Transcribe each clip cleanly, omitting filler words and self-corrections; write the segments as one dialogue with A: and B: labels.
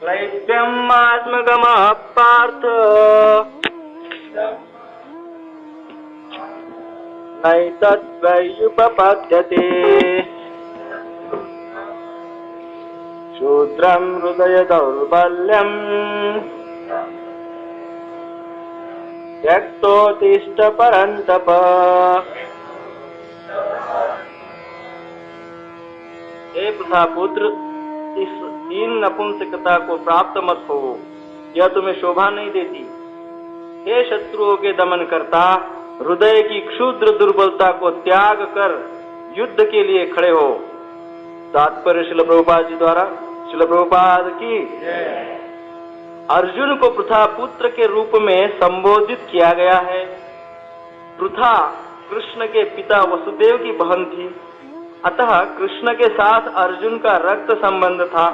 A: क्लैप्यमात्मगमः पार्थ नैतद्वैयुपपद्यते शूद्रं हृदय दौर्बल्यम् त्यक्तोत्तिष्ठ परन्तप। हे प्रथापुत्र, इस दीन नपुंसकता को प्राप्त मत हो, यह तुम्हें शोभा नहीं देती। हे शत्रुओं के दमन करता, हृदय की क्षुद्र दुर्बलता को त्याग कर युद्ध के लिए खड़े हो। तात्पर्य श्रील प्रभुपाद जी द्वारा। श्रील प्रभुपाद की अर्जुन को पृथा पुत्र के रूप में संबोधित किया गया है। पृथा कृष्ण के पिता वसुदेव की बहन थी, अतः कृष्ण के साथ अर्जुन का रक्त संबंध था।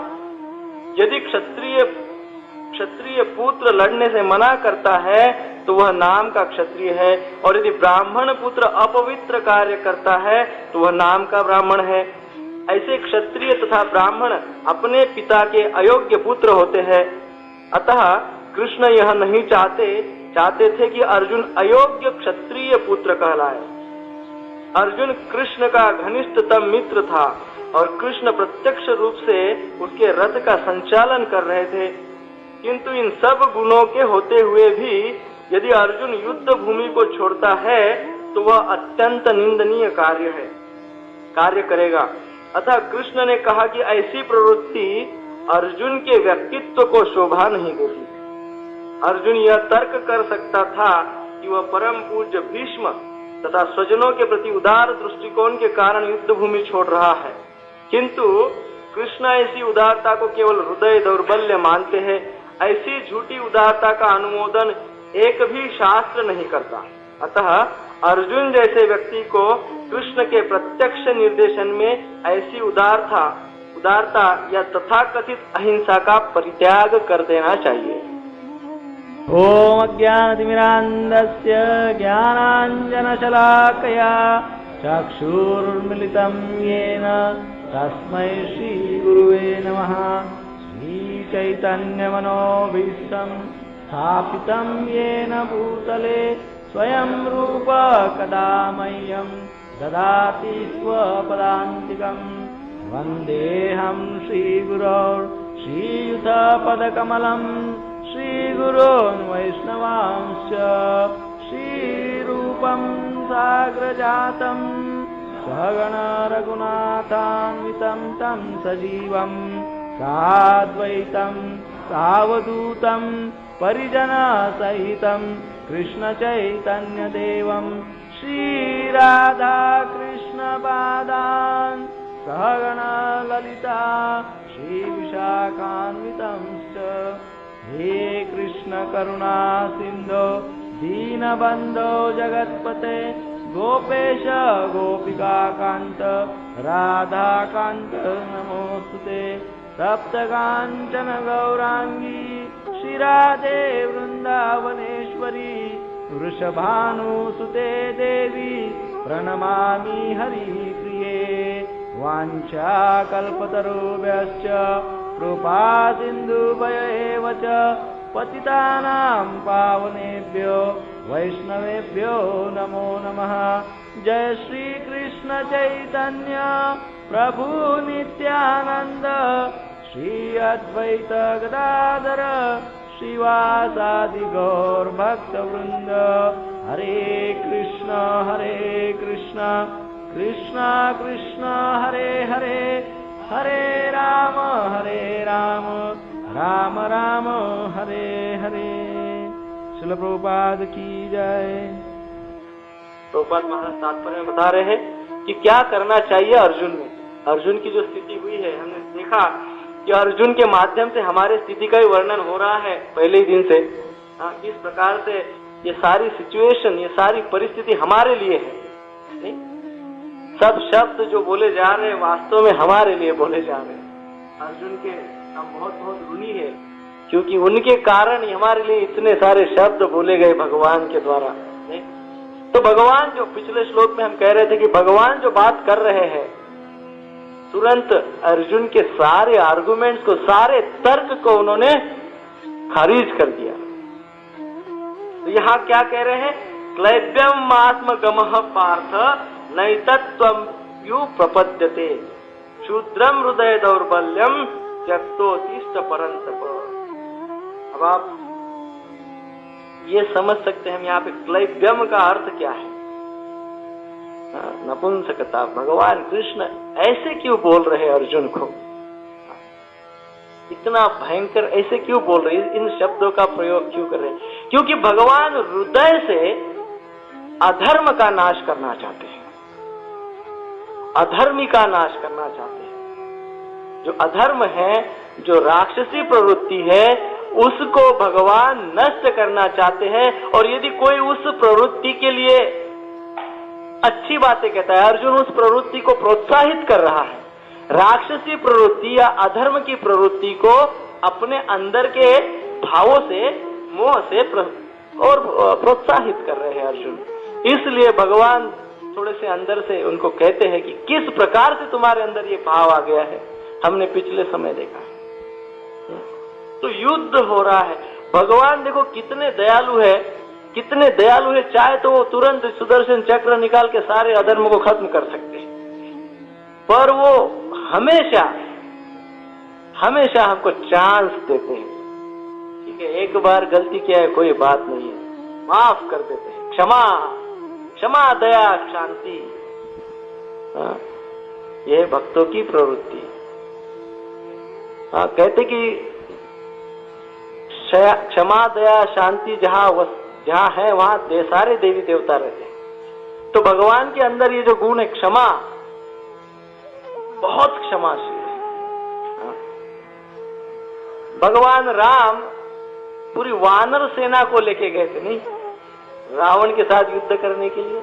A: यदि क्षत्रिय पुत्र लड़ने से मना करता है तो वह नाम का क्षत्रिय है, और यदि ब्राह्मण पुत्र अपवित्र कार्य करता है तो वह नाम का ब्राह्मण है। ऐसे क्षत्रिय तथा ब्राह्मण अपने पिता के अयोग्य पुत्र होते हैं। अतः कृष्ण यह नहीं चाहते थे कि अर्जुन अयोग्य क्षत्रिय पुत्र कहलाए। अर्जुन कृष्ण का घनिष्ठतम मित्र था और कृष्ण प्रत्यक्ष रूप से उसके रथ का संचालन कर रहे थे। किंतु इन सब गुणों के होते हुए भी यदि अर्जुन युद्ध भूमि को छोड़ता है तो वह अत्यंत निंदनीय कार्य करेगा। अतः कृष्ण ने कहा कि ऐसी प्रवृत्ति अर्जुन के व्यक्तित्व को शोभा नहीं देती। अर्जुन यह तर्क कर सकता था कि वह परम पूज्य भीष्म तथा स्वजनों के प्रति उदार दृष्टिकोण के कारण युद्ध भूमि छोड़ रहा है, किंतु कृष्ण ऐसी उदारता को केवल हृदय दौर्बल्य मानते हैं। ऐसी झूठी उदारता का अनुमोदन एक भी शास्त्र नहीं करता। अतः अर्जुन जैसे व्यक्ति को कृष्ण के प्रत्यक्ष निर्देशन में ऐसी उदारता या तथाकथित अहिंसा का परित्याग कर देना चाहिए।
B: ओम अज्ञानतिमिरान्धस्य ज्ञानाञ्जनशलाकया चक्षुरुन्मिलितं येन तस्मै श्रीगुरुवे नमः। श्रीचैतन्यमनोभीष्टं स्थापितं येन भूतले स्वयं रूप कदा मह्यं ददाति स्वपदान्तिकम्। वन्देऽहं श्रीगुरो श्रीयुतपदकमलम् श्रीगुरोन् वैष्णवांश्च श्रीरूपं साग्रजातं सहगण रघुनाथान्वितं तं सजीवं साद्वैतं सावधूतं परिजनसहितं कृष्णचैतन्यदेवं श्रीराधाकृष्णपादान् सहगण ललिता श्रीविशाखान्वितंश्च। हे कृष्ण करुणा सिन्धो दीनबन्धो जगत्पते गोपेश गोपिकान्त राधाकान्त नमोस्तुते। सप्तकाञ्चन गौरांगी श्रीराधे वृन्दावनेश्वरी वृषभानुसुते देवी प्रणमामि हरिप्रिये। वाञ्छाकल्पतरुभ्यश्च कृपा सिन्धुभ्यैव च पतितानां पावनेभ्यो वैष्णवेभ्यो नमो नमः। जय श्री कृष्ण चैतन्य प्रभु नित्यानंद श्री अद्वैत गदाधर श्रीवासादि गौर भक्त वृंद। हरे कृष्ण कृष्ण कृष्ण हरे हरे, हरे राम राम राम हरे हरे। श्रील प्रभुपाद की जय।
A: प्रभुपाद महाराज तात्पर्य में बता रहे हैं कि क्या करना चाहिए अर्जुन में। अर्जुन की जो स्थिति हुई है, हमने देखा कि अर्जुन के माध्यम से हमारे स्थिति का ही वर्णन हो रहा है पहले ही दिन से। किस प्रकार से ये सारी सिचुएशन, ये सारी परिस्थिति हमारे लिए है। नहीं? सब शब्द जो बोले जा रहे हैं वास्तव में हमारे लिए बोले जा रहे हैं। अर्जुन के हम बहुत बहुत ऋणी है, क्योंकि उनके कारण ही हमारे लिए इतने सारे शब्द बोले गए भगवान के द्वारा। नहीं? तो भगवान जो पिछले श्लोक में हम कह रहे थे कि भगवान जो बात कर रहे हैं तुरंत अर्जुन के सारे आर्गुमेंट्स को, सारे तर्क को उन्होंने खारिज कर दिया। तो यहां क्या कह रहे हैं? क्लैब्यम आत्मगमः पार्थ नैतत्वं यु प्रपद्यते शूद्रम हृदय दौर्बल्यम त्यक्तोत्तिष्ठ परन्तप। अब आप ये समझ सकते हैं यहाँ पे क्लैब्यम का अर्थ क्या है। नपुंसकता। भगवान कृष्ण ऐसे क्यों बोल रहे अर्जुन को? इतना भयंकर ऐसे क्यों बोल रहे, इन शब्दों का प्रयोग क्यों कर रहे? क्योंकि भगवान हृदय से अधर्म का नाश करना चाहते हैं, अधर्मी का नाश करना चाहते हैं। जो अधर्म है, जो राक्षसी प्रवृत्ति है, उसको भगवान नष्ट करना चाहते हैं। और यदि कोई उस प्रवृत्ति के लिए अच्छी बातें कहता है, अर्जुन उस प्रवृत्ति को प्रोत्साहित कर रहा है। राक्षसी प्रवृत्ति या अधर्म की प्रवृत्ति को अपने अंदर के भावों से, मोह से और प्रोत्साहित कर रहे हैं अर्जुन। इसलिए भगवान थोड़े से अंदर से उनको कहते हैं कि किस प्रकार से तुम्हारे अंदर ये भाव आ गया है, हमने पिछले समय देखा है। तो युद्ध हो रहा है। भगवान देखो कितने दयालु है, कितने दयालु है। चाहे तो वो तुरंत सुदर्शन चक्र निकाल के सारे अधर्म को खत्म कर सकते हैं, पर वो हमेशा हमेशा हमको चांस देते हैं। ठीक है, एक बार गलती किया है, कोई बात नहीं है, माफ कर देते हैं। क्षमा, क्षमा, दया, शांति, यह भक्तों की प्रवृत्ति। कहते कि क्षमा, दया, शांति जहां है वहां सारे देवी देवता रहते हैं। तो भगवान के अंदर ये जो गुण है, क्षमा, बहुत क्षमाशील है। भगवान राम पूरी वानर सेना को लेके गए थे, नहीं, रावण के साथ युद्ध करने के लिए।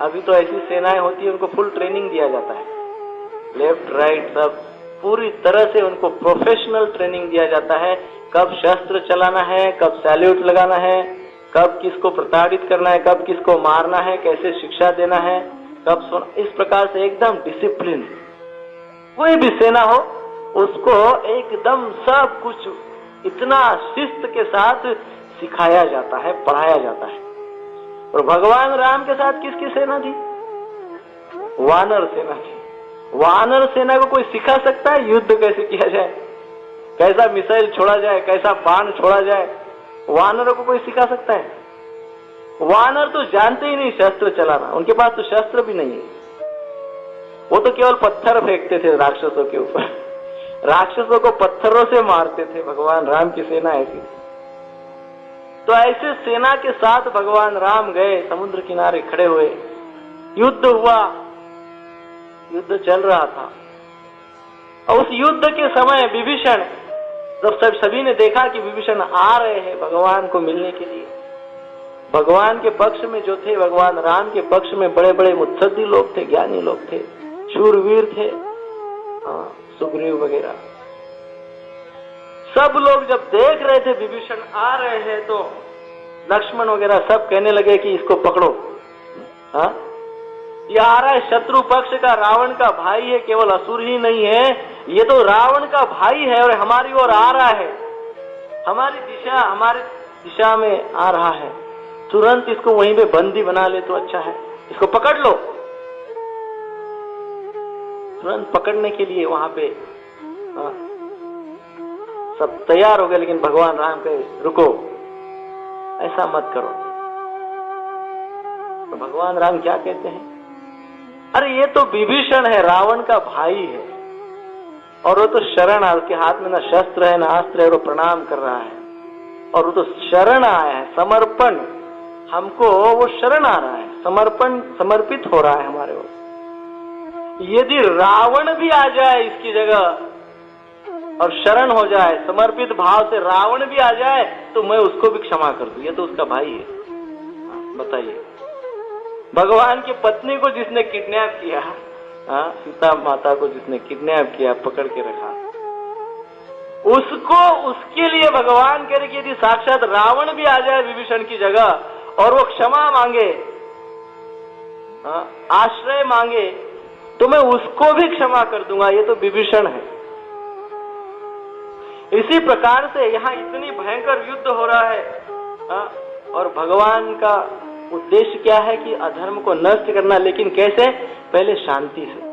A: अभी तो ऐसी सेनाएं होती है, उनको फुल ट्रेनिंग दिया जाता है, लेफ्ट राइट सब पूरी तरह से उनको प्रोफेशनल ट्रेनिंग दिया जाता है। कब शस्त्र चलाना है, कब सैल्यूट लगाना है, कब किसको प्रताड़ित करना है, कब किसको मारना है, कैसे शिक्षा देना है, कब सोना, इस प्रकार से एकदम डिसिप्लिन। कोई भी सेना हो उसको एकदम सब कुछ इतना शिस्त के साथ सिखाया जाता है, पढ़ाया जाता है। और भगवान राम के साथ किसकी सेना थी? वानर सेना थी। वानर सेना को कोई सिखा सकता है युद्ध कैसे किया जाए, कैसा मिसाइल छोड़ा जाए, कैसा बाण छोड़ा जाए? वानरों को कोई सिखा सकता है? वानर तो जानते ही नहीं शस्त्र चलाना, उनके पास तो शस्त्र भी नहीं है। वो तो केवल पत्थर फेंकते थे राक्षसों के ऊपर, राक्षसों को पत्थरों से मारते थे। भगवान राम की सेना ऐसी। तो ऐसे सेना के साथ भगवान राम गए, समुद्र किनारे खड़े हुए, युद्ध हुआ, युद्ध चल रहा था। और उस युद्ध के समय विभीषण, जब सभी ने देखा कि विभीषण आ रहे हैं भगवान को मिलने के लिए, भगवान के पक्ष में जो थे, भगवान राम के पक्ष में बड़े बड़े मुत्सद्दी लोग थे, ज्ञानी लोग थे, शूरवीर थे, सुग्रीव वगैरह, सब लोग जब देख रहे थे विभीषण आ रहे हैं, तो लक्ष्मण वगैरह सब कहने लगे कि इसको पकड़ो, ये आ रहा है शत्रु पक्ष का, रावण का भाई है, केवल असुर ही नहीं है, ये तो रावण का भाई है और हमारी ओर आ रहा है, हमारी दिशा में आ रहा है। तुरंत इसको वहीं पे बंदी बना ले तो अच्छा है, इसको पकड़ लो। तुरंत पकड़ने के लिए वहां पे सब तैयार हो गए, लेकिन भगवान राम कहे रुको, ऐसा मत करो। तो भगवान राम क्या कहते हैं? अरे ये तो विभीषण है, रावण का भाई है, और वो तो शरण, उसके हाथ में ना शस्त्र है ना अस्त्र है, वो प्रणाम कर रहा है, और वो तो शरण आया है, समर्पण, हमको वो शरण आ रहा है, समर्पित हो रहा है हमारे ओर। यदि रावण भी आ जाए इसकी जगह और शरण हो जाए, समर्पित भाव से रावण भी आ जाए, तो मैं उसको भी क्षमा कर दूं, ये तो उसका भाई है। बताइए, भगवान की पत्नी को जिसने किडनैप किया, सीता माता को जिसने किडनैप किया, पकड़ के रखा, उसको, उसके लिए भगवान कह रहे कि यदि साक्षात रावण भी आ जाए विभीषण की जगह और वो क्षमा मांगे, आश्रय मांगे, तो मैं उसको भी क्षमा कर दूंगा। ये तो विभीषण है। इसी प्रकार से यहाँ इतनी भयंकर युद्ध हो रहा है, और भगवान का उद्देश्य क्या है कि अधर्म को नष्ट करना, लेकिन कैसे? पहले शांति से।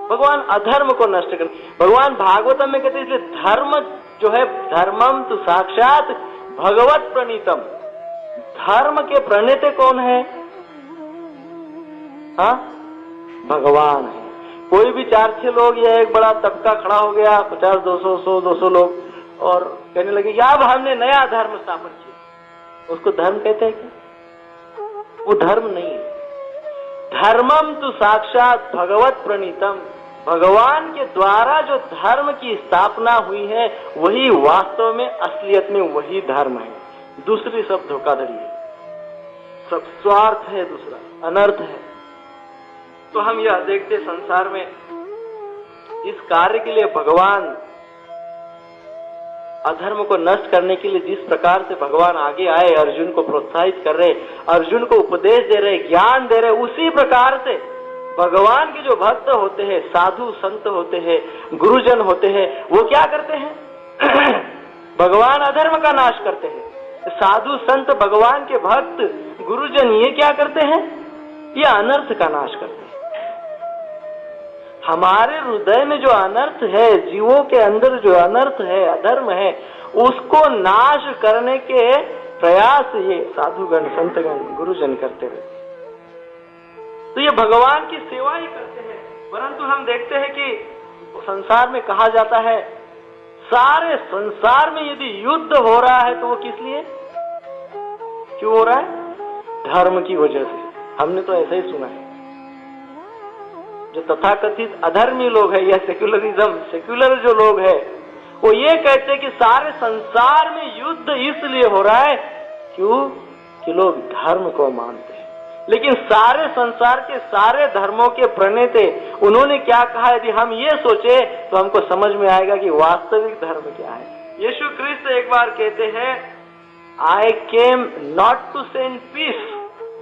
A: भगवान अधर्म को नष्ट कर, भगवान भागवतम में कहते हैं इसलिए धर्म जो है, धर्मम तो साक्षात भगवत प्रणीतम। धर्म के प्रणेता कौन है? भगवान है। कोई भी 4-6 लोग या एक बड़ा तबका खड़ा हो गया, 50, 200, 100, 200 लोग, और कहने लगे या अब हमने नया धर्म स्थापन किया, उसको धर्म कहते हैं क्या? वो धर्म नहीं है। धर्मम तो साक्षात भगवत प्रणीतम। भगवान के द्वारा जो धर्म की स्थापना हुई है वही वास्तव में, असलियत में वही धर्म है। दूसरी सब धोखाधड़ी है, सब स्वार्थ है, दूसरा अनर्थ है। तो हम यह देखते संसार में इस कार्य के लिए भगवान अधर्म को नष्ट करने के लिए जिस प्रकार से भगवान आगे आए, अर्जुन को प्रोत्साहित कर रहे, अर्जुन को उपदेश दे रहे, ज्ञान दे रहे, उसी प्रकार से भगवान के जो भक्त होते हैं, साधु संत होते हैं, गुरुजन होते हैं, वो क्या करते हैं? भगवान अधर्म का नाश करते हैं। साधु संत, भगवान के भक्त, गुरुजन ये क्या करते हैं? ये अनर्थ का नाश करते हैं। हमारे हृदय में जो अनर्थ है, जीवों के अंदर जो अनर्थ है, अधर्म है, उसको नाश करने के प्रयास ये साधुगण, संतगण, गुरुजन करते रहते। तो ये भगवान की सेवा ही करते हैं। परंतु हम देखते हैं कि संसार में कहा जाता है, सारे संसार में यदि युद्ध हो रहा है तो वो किस लिए, क्यों हो रहा है? धर्म की वजह से। हमने तो ऐसा ही सुना है। जो तथाकथित अधर्मी लोग हैं या सेक्युलरिज्म, सेक्युलर जो लोग हैं, वो ये कहते हैं कि सारे संसार में युद्ध इसलिए हो रहा है क्यों? कि लोग धर्म को मानते हैं। लेकिन सारे संसार के सारे धर्मों के प्रणेता उन्होंने क्या कहा? यदि हम ये सोचे तो हमको समझ में आएगा कि वास्तविक धर्म क्या है। यीशु क्रिस्त एक बार कहते हैं, I came not to send peace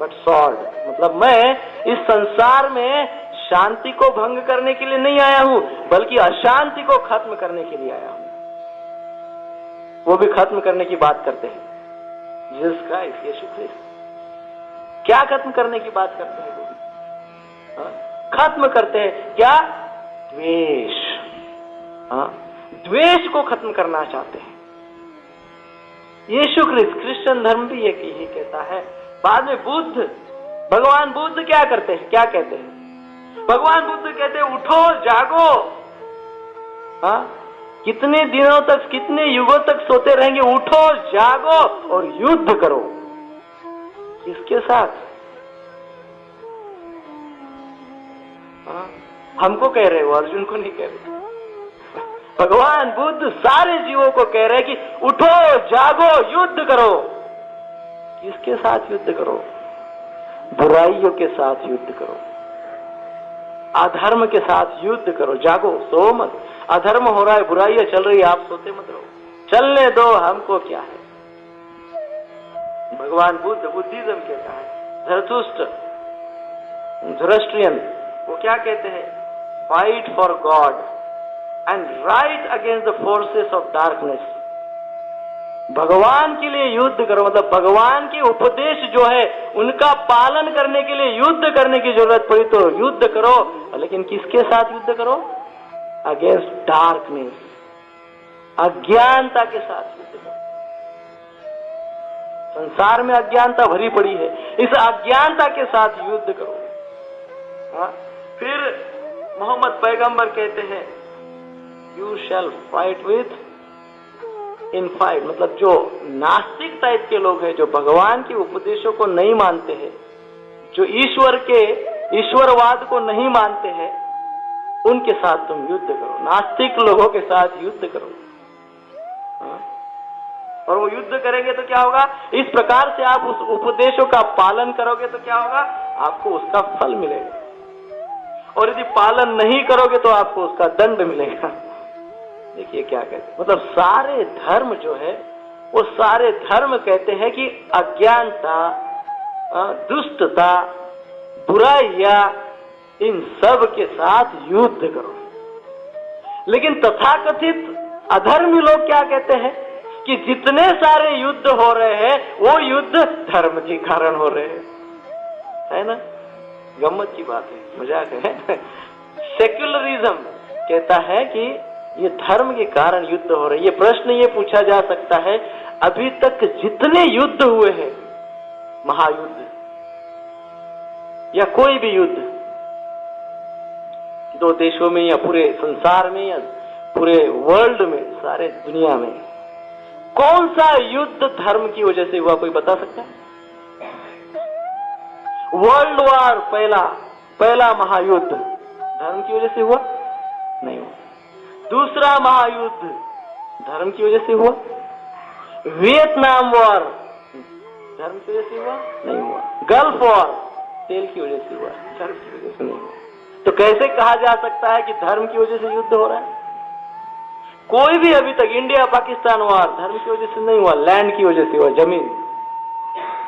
A: but sword. मतलब मैं इस संसार में शांति को भंग करने के लिए नहीं आया हूं, बल्कि अशांति को खत्म करने के लिए आया हूं। वो भी खत्म करने की बात करते हैं। जीसस क्राइस्ट, यीशु क्रिस्त क्या खत्म करने की बात करते हैं? वो खत्म करते हैं क्या? द्वेष। द्वेष को खत्म करना चाहते हैं। यीशु क्रिस्त, क्रिश्चियन धर्म भी यही कहता है। बाद में बुद्ध, भगवान बुद्ध क्या करते हैं? क्या कहते हैं? भगवान बुद्ध कहते हैं, उठो, जागो। कितने दिनों तक, कितने युगों तक सोते रहेंगे? उठो, जागो और युद्ध करो। किसके साथ? हमको कह रहे हो, अर्जुन को नहीं कह रहे। भगवान बुद्ध सारे जीवों को कह रहे हैं कि उठो, जागो, युद्ध करो। किसके साथ युद्ध करो? बुराइयों के साथ युद्ध करो, अधर्म के साथ युद्ध करो। जागो, सो मत। अधर्म हो रहा है, बुराइयां चल रही है, आप सोते मत रहो, चलने दो, हमको क्या है। भगवान बुद्ध, बुद्धिज्म कहता है। ज़रथुस्त्र, ज़ोरास्ट्रियन, वो क्या कहते हैं? Fight for God and right against the forces of darkness. भगवान के लिए युद्ध करो, मतलब भगवान के उपदेश जो है उनका पालन करने के लिए युद्ध करने की जरूरत पड़ी तो युद्ध करो। लेकिन किसके साथ युद्ध करो? अगेंस्ट डार्कनेस, अज्ञानता के साथ युद्ध करो। संसार में अज्ञानता भरी पड़ी है, इस अज्ञानता के साथ युद्ध करो। फिर मोहम्मद पैगंबर कहते हैं, you shall fight with in fight. मतलब जो नास्तिक टाइप के लोग हैं, जो भगवान के उपदेशों को नहीं मानते हैं, जो ईश्वरवाद को नहीं मानते हैं, उनके साथ तुम युद्ध करो। नास्तिक लोगों के साथ युद्ध करो। और वो युद्ध करेंगे तो क्या होगा? इस प्रकार से आप उस उपदेशों का पालन करोगे तो क्या होगा? आपको उसका फल मिलेगा। और यदि पालन नहीं करोगे तो आपको उसका दंड मिलेगा। देखिए क्या कहते, मतलब सारे धर्म जो है वो सारे धर्म कहते हैं कि अज्ञानता, दुष्टता, बुराइयां, इन सब के साथ युद्ध करो। लेकिन तथाकथित अधर्मी लोग क्या कहते हैं कि जितने सारे युद्ध हो रहे हैं वो युद्ध धर्म के कारण हो रहे हैं, है ना? गम्मत की बात है, मजाक है। सेक्युलरिज्म कहता है कि ये धर्म के कारण युद्ध हो रहे हैं। ये प्रश्न ये पूछा जा सकता है, अभी तक जितने युद्ध हुए हैं, महायुद्ध या कोई भी युद्ध, दो देशों में या पूरे संसार में या पूरे वर्ल्ड में, सारे दुनिया में, कौन सा युद्ध धर्म की वजह से हुआ, कोई बता सकता है? वर्ल्ड वॉर पहला महायुद्ध धर्म की वजह से हुआ? नहीं हुआ। दूसरा महायुद्ध धर्म की वजह से हुआ? वियतनाम वॉर धर्म की वजह से हुआ? नहीं हुआ। गल्फ वॉर तेल की वजह से हुआ, धर्म की वजह से नहीं हुआ। तो कैसे कहा जा सकता है कि धर्म की वजह से युद्ध हो रहा है? कोई भी अभी तक इंडिया पाकिस्तान वॉर धर्म की वजह से नहीं हुआ, लैंड की वजह से हुआ। जमीन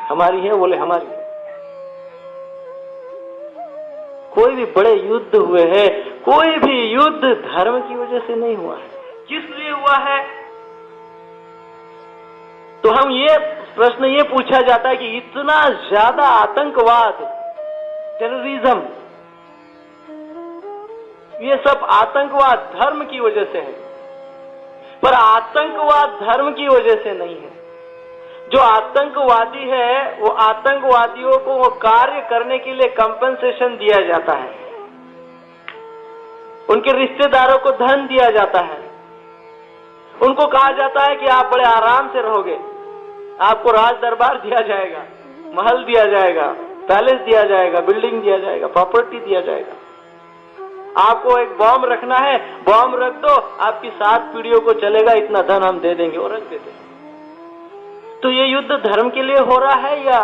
A: हमारी है, बोले हमारी है। कोई भी बड़े युद्ध हुए हैं, कोई भी युद्ध धर्म की वजह से नहीं हुआ है। किस लिए हुआ है? तो हम ये प्रश्न ये पूछा जाता है कि इतना ज्यादा आतंकवाद, टेररिज्म, ये सब आतंकवाद धर्म की वजह से है, पर आतंकवाद धर्म की वजह से नहीं है। जो आतंकवादी है वो आतंकवादियों को वो कार्य करने के लिए कंपनसेशन दिया जाता है, उनके रिश्तेदारों को धन दिया जाता है, उनको कहा जाता है कि आप बड़े आराम से रहोगे, आपको राज दरबार दिया जाएगा, महल दिया जाएगा, पैलेस दिया जाएगा, बिल्डिंग दिया जाएगा, प्रॉपर्टी दिया जाएगा। आपको एक बॉम्ब रखना है, बॉम्ब रख दो, आपकी 7 पीढ़ियों को चलेगा, इतना धन हम दे देंगे, और रख देते हैं। तो ये युद्ध धर्म के लिए हो रहा है या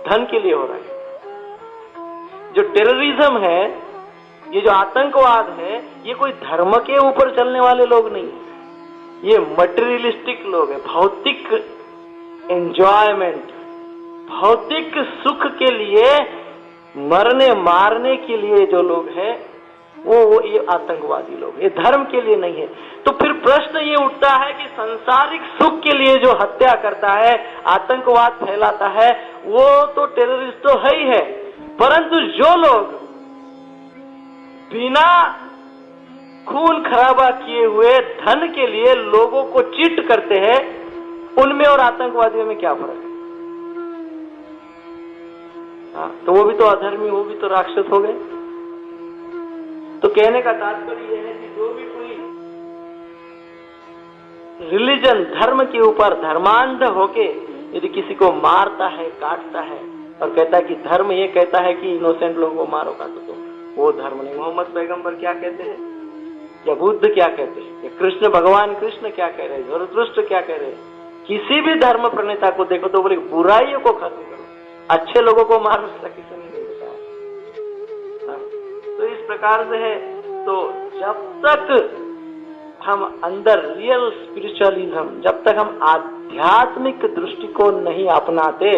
A: धन के लिए हो रहा है? जो टेररिज्म है, ये जो आतंकवाद है, ये कोई धर्म के ऊपर चलने वाले लोग नहीं है, ये मटेरियलिस्टिक लोग हैं। भौतिक एंजॉयमेंट, भौतिक सुख के लिए, मरने मारने के लिए जो लोग हैं वो ये आतंकवादी लोग, ये धर्म के लिए नहीं है। तो फिर प्रश्न ये उठता है कि सांसारिक सुख के लिए जो हत्या करता है, आतंकवाद फैलाता है, वो तो टेररिस्ट तो है ही है, परंतु जो लोग बिना खून खराबा किए हुए धन के लिए लोगों को चीट करते हैं, उनमें और आतंकवादियों में क्या फर्क है? तो वो भी तो अधर्मी, वो भी तो राक्षस हो गए। तो कहने का तात्पर्य यह है कि जो भी कोई रिलीजन, धर्म के ऊपर धर्मांध होके यदि किसी को मारता है, काटता है और कहता है कि धर्म ये कहता है कि इनोसेंट लोगों को मारो काटो, तो वो धर्म नहीं। मोहम्मद पैगंबर क्या कहते हैं, या बुद्ध क्या कहते हैं, या कृष्ण, भगवान कृष्ण क्या कह रहे हैं, ज़रतुष्ट्र क्या कह रहे हैं? किसी भी धर्म प्रणेता को देखो तो बोले बुराइयों को खत्म करो, अच्छे लोगों को मारो, किसी ने नहीं बताया। तो इस प्रकार से है। तो जब तक हम अंदर रियल स्पिरिचुअलिज्म, जब तक हम आध्यात्मिक दृष्टिकोण नहीं अपनाते,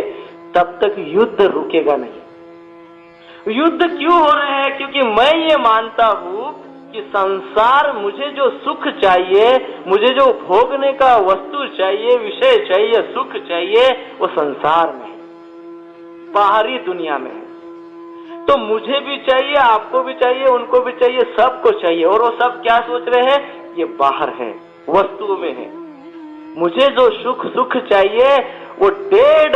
A: तब तक युद्ध रुकेगा नहीं। युद्ध क्यों हो रहे हैं? क्योंकि मैं ये मानता हूं कि संसार, मुझे जो सुख चाहिए, मुझे जो भोगने का वस्तु चाहिए, विषय चाहिए, सुख चाहिए, वो संसार में है, बाहरी दुनिया में है। तो मुझे भी चाहिए, आपको भी चाहिए, उनको भी चाहिए, सबको चाहिए। और वो सब क्या सोच रहे हैं? ये बाहर है, वस्तुओं में है। मुझे जो सुख चाहिए वो डेड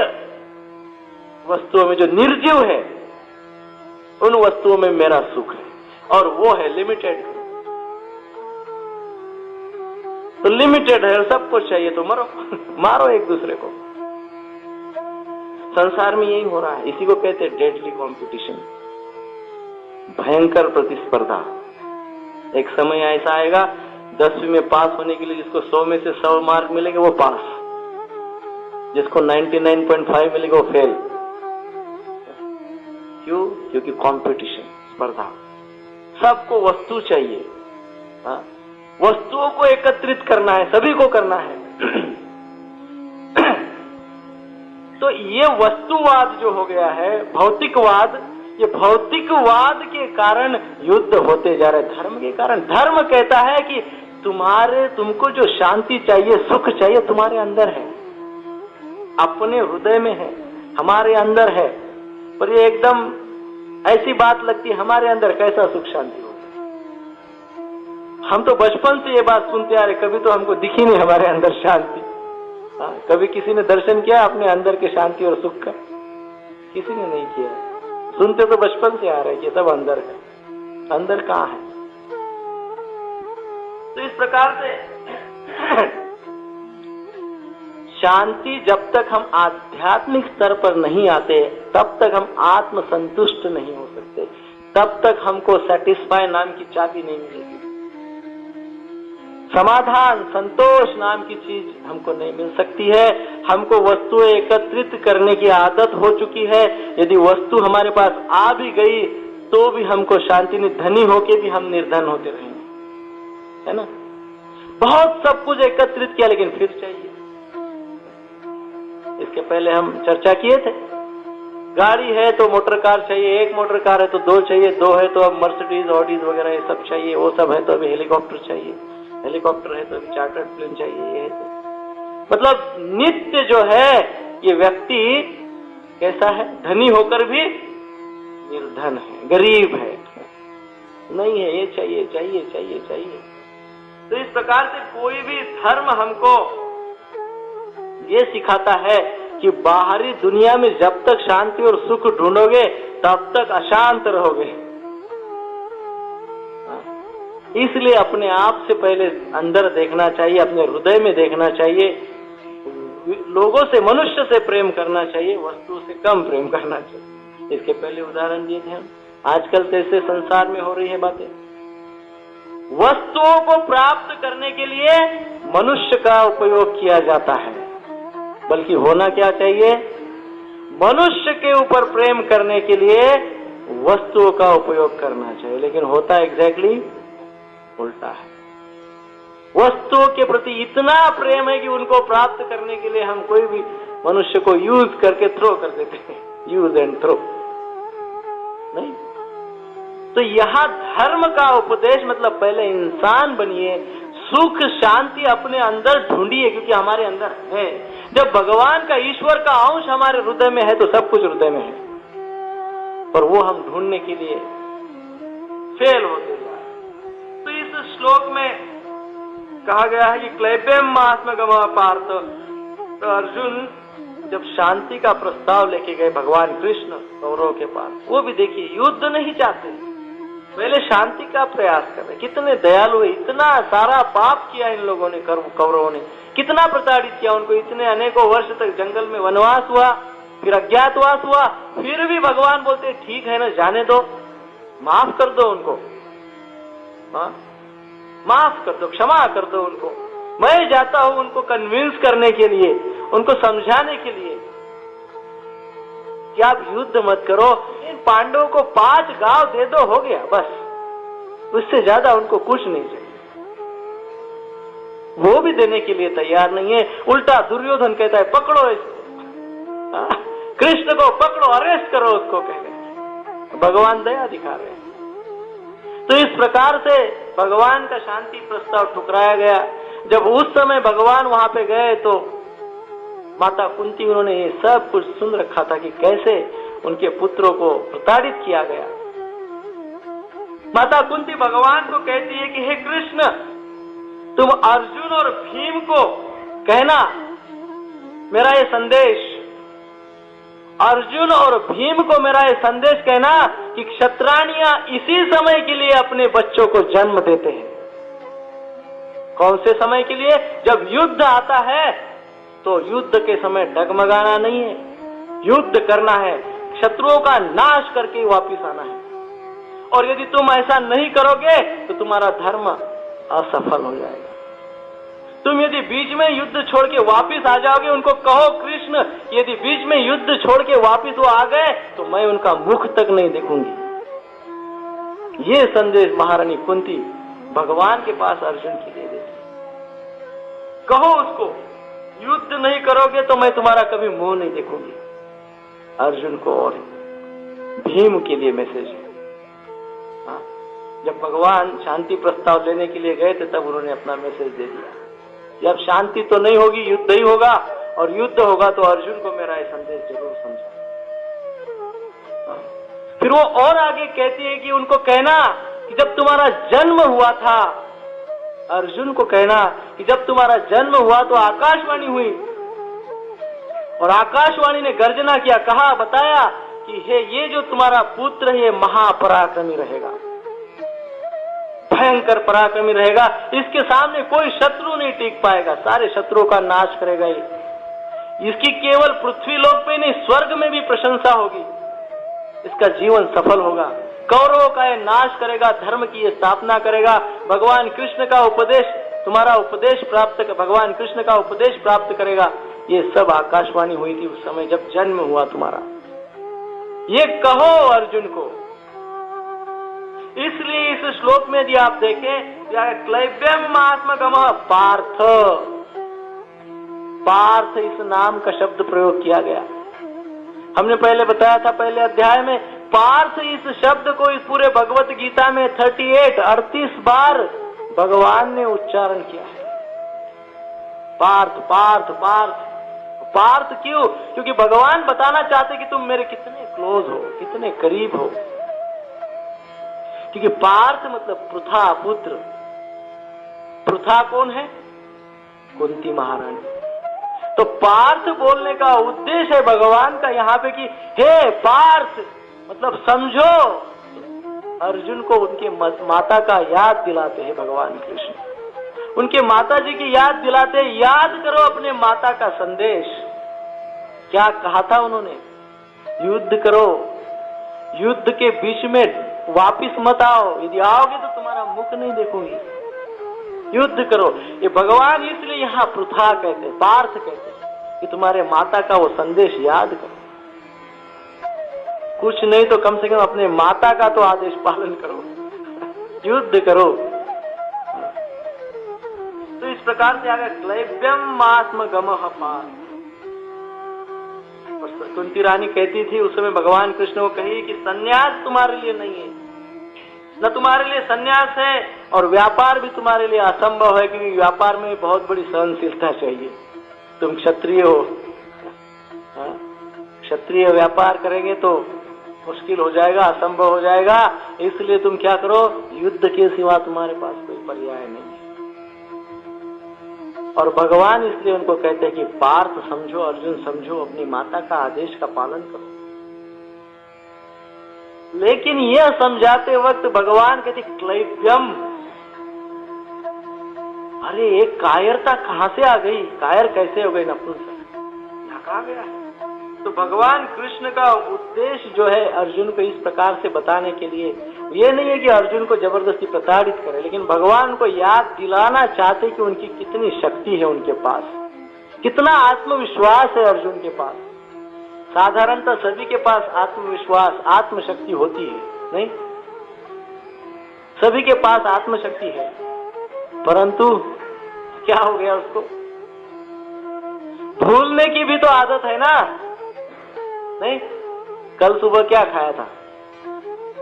A: वस्तुओं में, जो निर्जीव है, उन वस्तुओं में मेरा सुख है, और वो है लिमिटेड। तो लिमिटेड है, सबको चाहिए, तो मरो मारो एक दूसरे को। संसार में यही हो रहा है। इसी को कहते हैं डेडली कंपटीशन, भयंकर प्रतिस्पर्धा। एक समय ऐसा आएगा, 10वीं में पास होने के लिए जिसको 100 में से 100 मार्क मिलेंगे वो पास, जिसको 99.5 मिलेगा वो फेल। क्यों? क्योंकि कंपटीशन, स्पर्धा। सबको वस्तु चाहिए, वस्तुओं को एकत्रित करना है, सभी को करना है। तो ये वस्तुवाद जो हो गया है, भौतिकवाद, ये भौतिकवाद के कारण युद्ध होते जा रहे, धर्म के कारण। धर्म कहता है कि तुमको जो शांति चाहिए, सुख चाहिए, तुम्हारे अंदर है, अपने हृदय में है, हमारे अंदर है। पर ये एकदम ऐसी बात लगती है, हमारे अंदर कैसा सुख शांति होगा? हम तो बचपन से ये बात सुनते आ रहे, कभी तो हमको दिखी नहीं हमारे अंदर शांति। कभी किसी ने दर्शन किया अपने अंदर के शांति और सुख का? किसी ने नहीं किया। सुनते तो बचपन से आ रहे कि सब अंदर है, अंदर कहाँ है? तो इस प्रकार से शांति, जब तक हम आध्यात्मिक स्तर पर नहीं आते तब तक हम आत्म संतुष्ट नहीं हो सकते, तब तक हमको सेटिस्फाई नाम की चाबी नहीं मिलेगी। समाधान, संतोष नाम की चीज हमको नहीं मिल सकती है। हमको वस्तुएं एकत्रित करने की आदत हो चुकी है। यदि वस्तु हमारे पास आ भी गई तो भी हमको शांति नहीं, धनी होके भी हम निर्धन होते रहेंगे, है ना? बहुत सब कुछ एकत्रित किया लेकिन फिर चाहिए। इसके पहले हम चर्चा किए थे, गाड़ी है तो मोटर कार चाहिए, एक मोटर कार है तो दो चाहिए, दो है तो अब मर्सिडीज, ऑडीज वगैरह ये सब चाहिए, वो सब है तो अभी हेलीकॉप्टर चाहिए, हेलीकॉप्टर है तो अभी चार्टर्ड प्लेन चाहिए। ये है तो मतलब नित्य जो है ये व्यक्ति कैसा है? धनी होकर भी निर्धन है, गरीब है, नहीं है, ये चाहिए चाहिए चाहिए चाहिए। तो इस प्रकार से कोई भी धर्म हमको ये सिखाता है कि बाहरी दुनिया में जब तक शांति और सुख ढूंढोगे तब तक अशांत रहोगे। इसलिए अपने आप से पहले अंदर देखना चाहिए, अपने हृदय में देखना चाहिए। लोगों से, मनुष्य से प्रेम करना चाहिए, वस्तु से कम प्रेम करना चाहिए। इसके पहले उदाहरण दिए थे हम। आजकल तो ऐसे संसार में हो रही है बातें, वस्तुओं को प्राप्त करने के लिए मनुष्य का उपयोग किया जाता है, बल्कि होना क्या चाहिए? मनुष्य के ऊपर प्रेम करने के लिए वस्तुओं का उपयोग करना चाहिए। लेकिन होता एग्जैक्टली उल्टा है। वस्तुओं के प्रति इतना प्रेम है कि उनको प्राप्त करने के लिए हम कोई भी मनुष्य को यूज करके थ्रो कर देते हैं, यूज एंड थ्रो। नहीं तो यहां धर्म का उपदेश मतलब पहले इंसान बनिए, सुख शांति अपने अंदर ढूंढिए, क्योंकि हमारे अंदर है। जब भगवान का, ईश्वर का अंश हमारे हृदय में है तो सब कुछ हृदय में है, पर वो हम ढूंढने के लिए फेल होते जा रहे। तो इस श्लोक में कहा गया है कि क्लैब्यम महात्मगम पार्थ। तो अर्जुन जब शांति का प्रस्ताव लेके गए भगवान कृष्ण कौरवों के पास, वो भी देखिए युद्ध नहीं चाहते, पहले शांति का प्रयास कर रहे। कितने दयालु है, इतना सारा पाप किया इन लोगों ने, कौरवों ने कितना प्रताड़ित किया उनको, इतने अनेकों वर्ष तक जंगल में वनवास हुआ, फिर अज्ञातवास हुआ, फिर भी भगवान बोलते ठीक है ना, जाने दो, माफ कर दो उनको, माफ कर दो, क्षमा कर दो उनको। मैं जाता हूं उनको कन्विंस करने के लिए, उनको समझाने के लिए कि आप युद्ध मत करो, इन पांडवों को 5 गांव दे दो, हो गया बस, उससे ज्यादा उनको कुछ नहीं चाहिए। वो भी देने के लिए तैयार नहीं है। उल्टा दुर्योधन कहता है पकड़ो इसको, कृष्ण को पकड़ो, अरेस्ट करो उसको, कह रहे भगवान दया दिखा रहे हैं। तो इस प्रकार से भगवान का शांति प्रस्ताव ठुकराया गया। जब उस समय भगवान वहां पे गए तो माता कुंती, उन्होंने ये सब कुछ सुन रखा था कि कैसे उनके पुत्रों को प्रताड़ित किया गया। माता कुंती भगवान को कहती है कि हे कृष्ण, तुम अर्जुन और भीम को कहना मेरा ये संदेश, अर्जुन और भीम को मेरा ये संदेश कहना कि क्षत्राणियां इसी समय के लिए अपने बच्चों को जन्म देते हैं। कौन से समय के लिए? जब युद्ध आता है तो युद्ध के समय डगमगाना नहीं है, युद्ध करना है, शत्रुओं का नाश करके वापिस आना है। और यदि तुम ऐसा नहीं करोगे तो तुम्हारा धर्म असफल हो जाएगा। तुम यदि बीच में युद्ध छोड़ के वापिस आ जाओगे, उनको कहो कृष्ण यदि बीच में युद्ध छोड़ के वापिस वो आ गए तो मैं उनका मुख तक नहीं देखूंगी। ये संदेश महारानी कुंती भगवान के पास अर्जुन की दे देती। कहो उसको युद्ध नहीं करोगे तो मैं तुम्हारा कभी मुंह नहीं देखूंगी, अर्जुन को। और भीम के लिए मैसेज है। हाँ, जब भगवान शांति प्रस्ताव लेने के लिए गए थे तब उन्होंने अपना मैसेज दे दिया। जब शांति तो नहीं होगी, युद्ध ही होगा, और युद्ध होगा तो अर्जुन को मेरा ये संदेश जरूर समझा। फिर वो और आगे कहती है कि उनको कहना कि जब तुम्हारा जन्म हुआ था, अर्जुन को कहना कि जब तुम्हारा जन्म हुआ तो आकाशवाणी हुई, और आकाशवाणी ने गर्जना किया, कहा, बताया कि हे, ये जो तुम्हारा पुत्र है ये महापराक्रमी रहेगा, भयंकर पराक्रमी रहेगा, इसके सामने कोई शत्रु नहीं टिक पाएगा, सारे शत्रुओं का नाश करेगा ये। इसकी केवल पृथ्वी लोक में नहीं, स्वर्ग में भी प्रशंसा होगी, इसका जीवन सफल होगा, कौरवों का ये नाश करेगा, धर्म की ये स्थापना करेगा। भगवान कृष्ण का उपदेश, तुम्हारा उपदेश प्राप्त, भगवान कृष्ण का उपदेश प्राप्त करेगा। ये सब आकाशवाणी हुई थी उस समय जब जन्म हुआ तुम्हारा। ये कहो अर्जुन को। इसलिए इस श्लोक में यदि आप देखें, क्लैब्यम आत्मगमः पार्थ, पार्थ इस नाम का शब्द प्रयोग किया गया। हमने पहले बताया था पहले अध्याय में, पार्थ इस शब्द को इस पूरे भगवत गीता में 38 बार भगवान ने उच्चारण किया है। पार्थ पार्थ पार्थ पार्थ क्यों? क्योंकि भगवान बताना चाहते कि तुम मेरे कितने क्लोज हो, कितने करीब हो। क्योंकि पार्थ मतलब पृथा, पुत्र। पृथा कौन है? कुंती महारानी। तो पार्थ बोलने का उद्देश्य है भगवान का यहाँ पे कि हे पार्थ, मतलब समझो। अर्जुन को उनके माता का याद दिलाते हैं भगवान कृष्ण, उनके माता जी की याद दिलाते, याद करो अपने माता का संदेश। क्या कहा था उन्होंने? युद्ध करो, युद्ध के बीच में वापिस मत आओ, यदि आओगे तो तुम्हारा मुख नहीं देखोगे। युद्ध करो। ये भगवान इसलिए यहाँ पृथा कहते, पार्थ कहते कि तुम्हारे माता का वो संदेश याद करो। कुछ नहीं तो कम से कम अपने माता का तो आदेश पालन करो, युद्ध करो। तो इस प्रकार से आगे क्लैब्यम आत्मगमः पार्थ। कुंती रानी कहती थी उस समय भगवान कृष्ण को कही कि सन्यास तुम्हारे लिए नहीं है, न तुम्हारे लिए सन्यास है, और व्यापार भी तुम्हारे लिए असंभव है, क्योंकि व्यापार में बहुत बड़ी सहनशीलता चाहिए। तुम क्षत्रिय हो, क्षत्रिय व्यापार करेंगे तो मुश्किल हो जाएगा, असंभव हो जाएगा। इसलिए तुम क्या करो, युद्ध के सिवा तुम्हारे पास कोई पर्याय नहीं है। और भगवान इसलिए उनको कहते हैं कि पार्थ समझो, अर्जुन समझो, अपनी माता का आदेश का पालन करो। लेकिन यह समझाते वक्त भगवान कहते क्लैब्यम, अरे एक कायरता कहां से आ गई? कायर कैसे हो गई नपुंसक? यहाँ कहा गया है। तो भगवान कृष्ण का उद्देश्य जो है अर्जुन को इस प्रकार से बताने के लिए, ये नहीं है कि अर्जुन को जबरदस्ती प्रताड़ित करे, लेकिन भगवान को याद दिलाना चाहते कि उनकी कितनी शक्ति है उनके पास, कितना आत्मविश्वास है अर्जुन के पास। साधारणतः सभी के पास आत्मविश्वास, आत्मशक्ति होती है, नहीं? सभी के पास आत्मशक्ति है, परंतु क्या हो गया उसको? भूलने की भी तो आदत है ना, नहीं? कल सुबह क्या खाया था?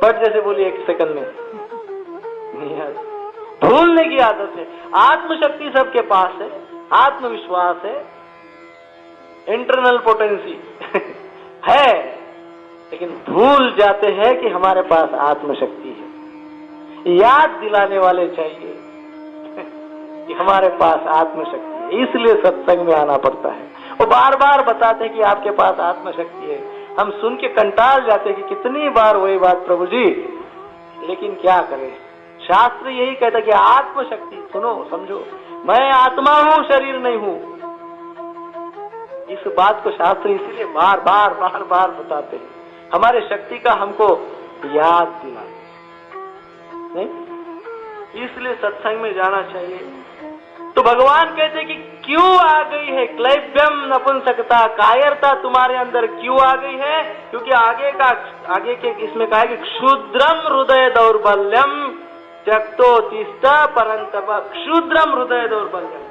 A: पट जैसे बोलिए 1 सेकंड में। नहीं यार, भूलने की आदत है। आत्मशक्ति सबके पास है, आत्मविश्वास है, इंटरनल पोटेंसी है, लेकिन भूल जाते हैं कि हमारे पास आत्मशक्ति है। याद दिलाने वाले चाहिए कि हमारे पास आत्मशक्ति है, इसलिए सत्संग में आना पड़ता है। वो बार बार बताते हैं कि आपके पास आत्मशक्ति है। हम सुन के कंटाल जाते हैं कि कितनी बार वही बात प्रभु जी, लेकिन क्या करें? शास्त्र यही कहता है कि आत्मशक्ति सुनो, समझो, मैं आत्मा हूं, शरीर नहीं हूं। इस बात को शास्त्र इसीलिए बार बार बार बार बताते हैं, हमारे शक्ति का हमको याद दिलाते, नहीं? इसलिए सत्संग में जाना चाहिए। तो भगवान कहते कि क्यों आ गई है क्लैब्यम, नपुंसकता, कायरता तुम्हारे अंदर क्यों आ गई है? क्योंकि आगे के इसमें कहा है कि क्षुद्रम हृदय दौर्बल्यम त्यक्तो तिष्ठ परंतप। क्षुद्रम हृदय दौर्बल्यम,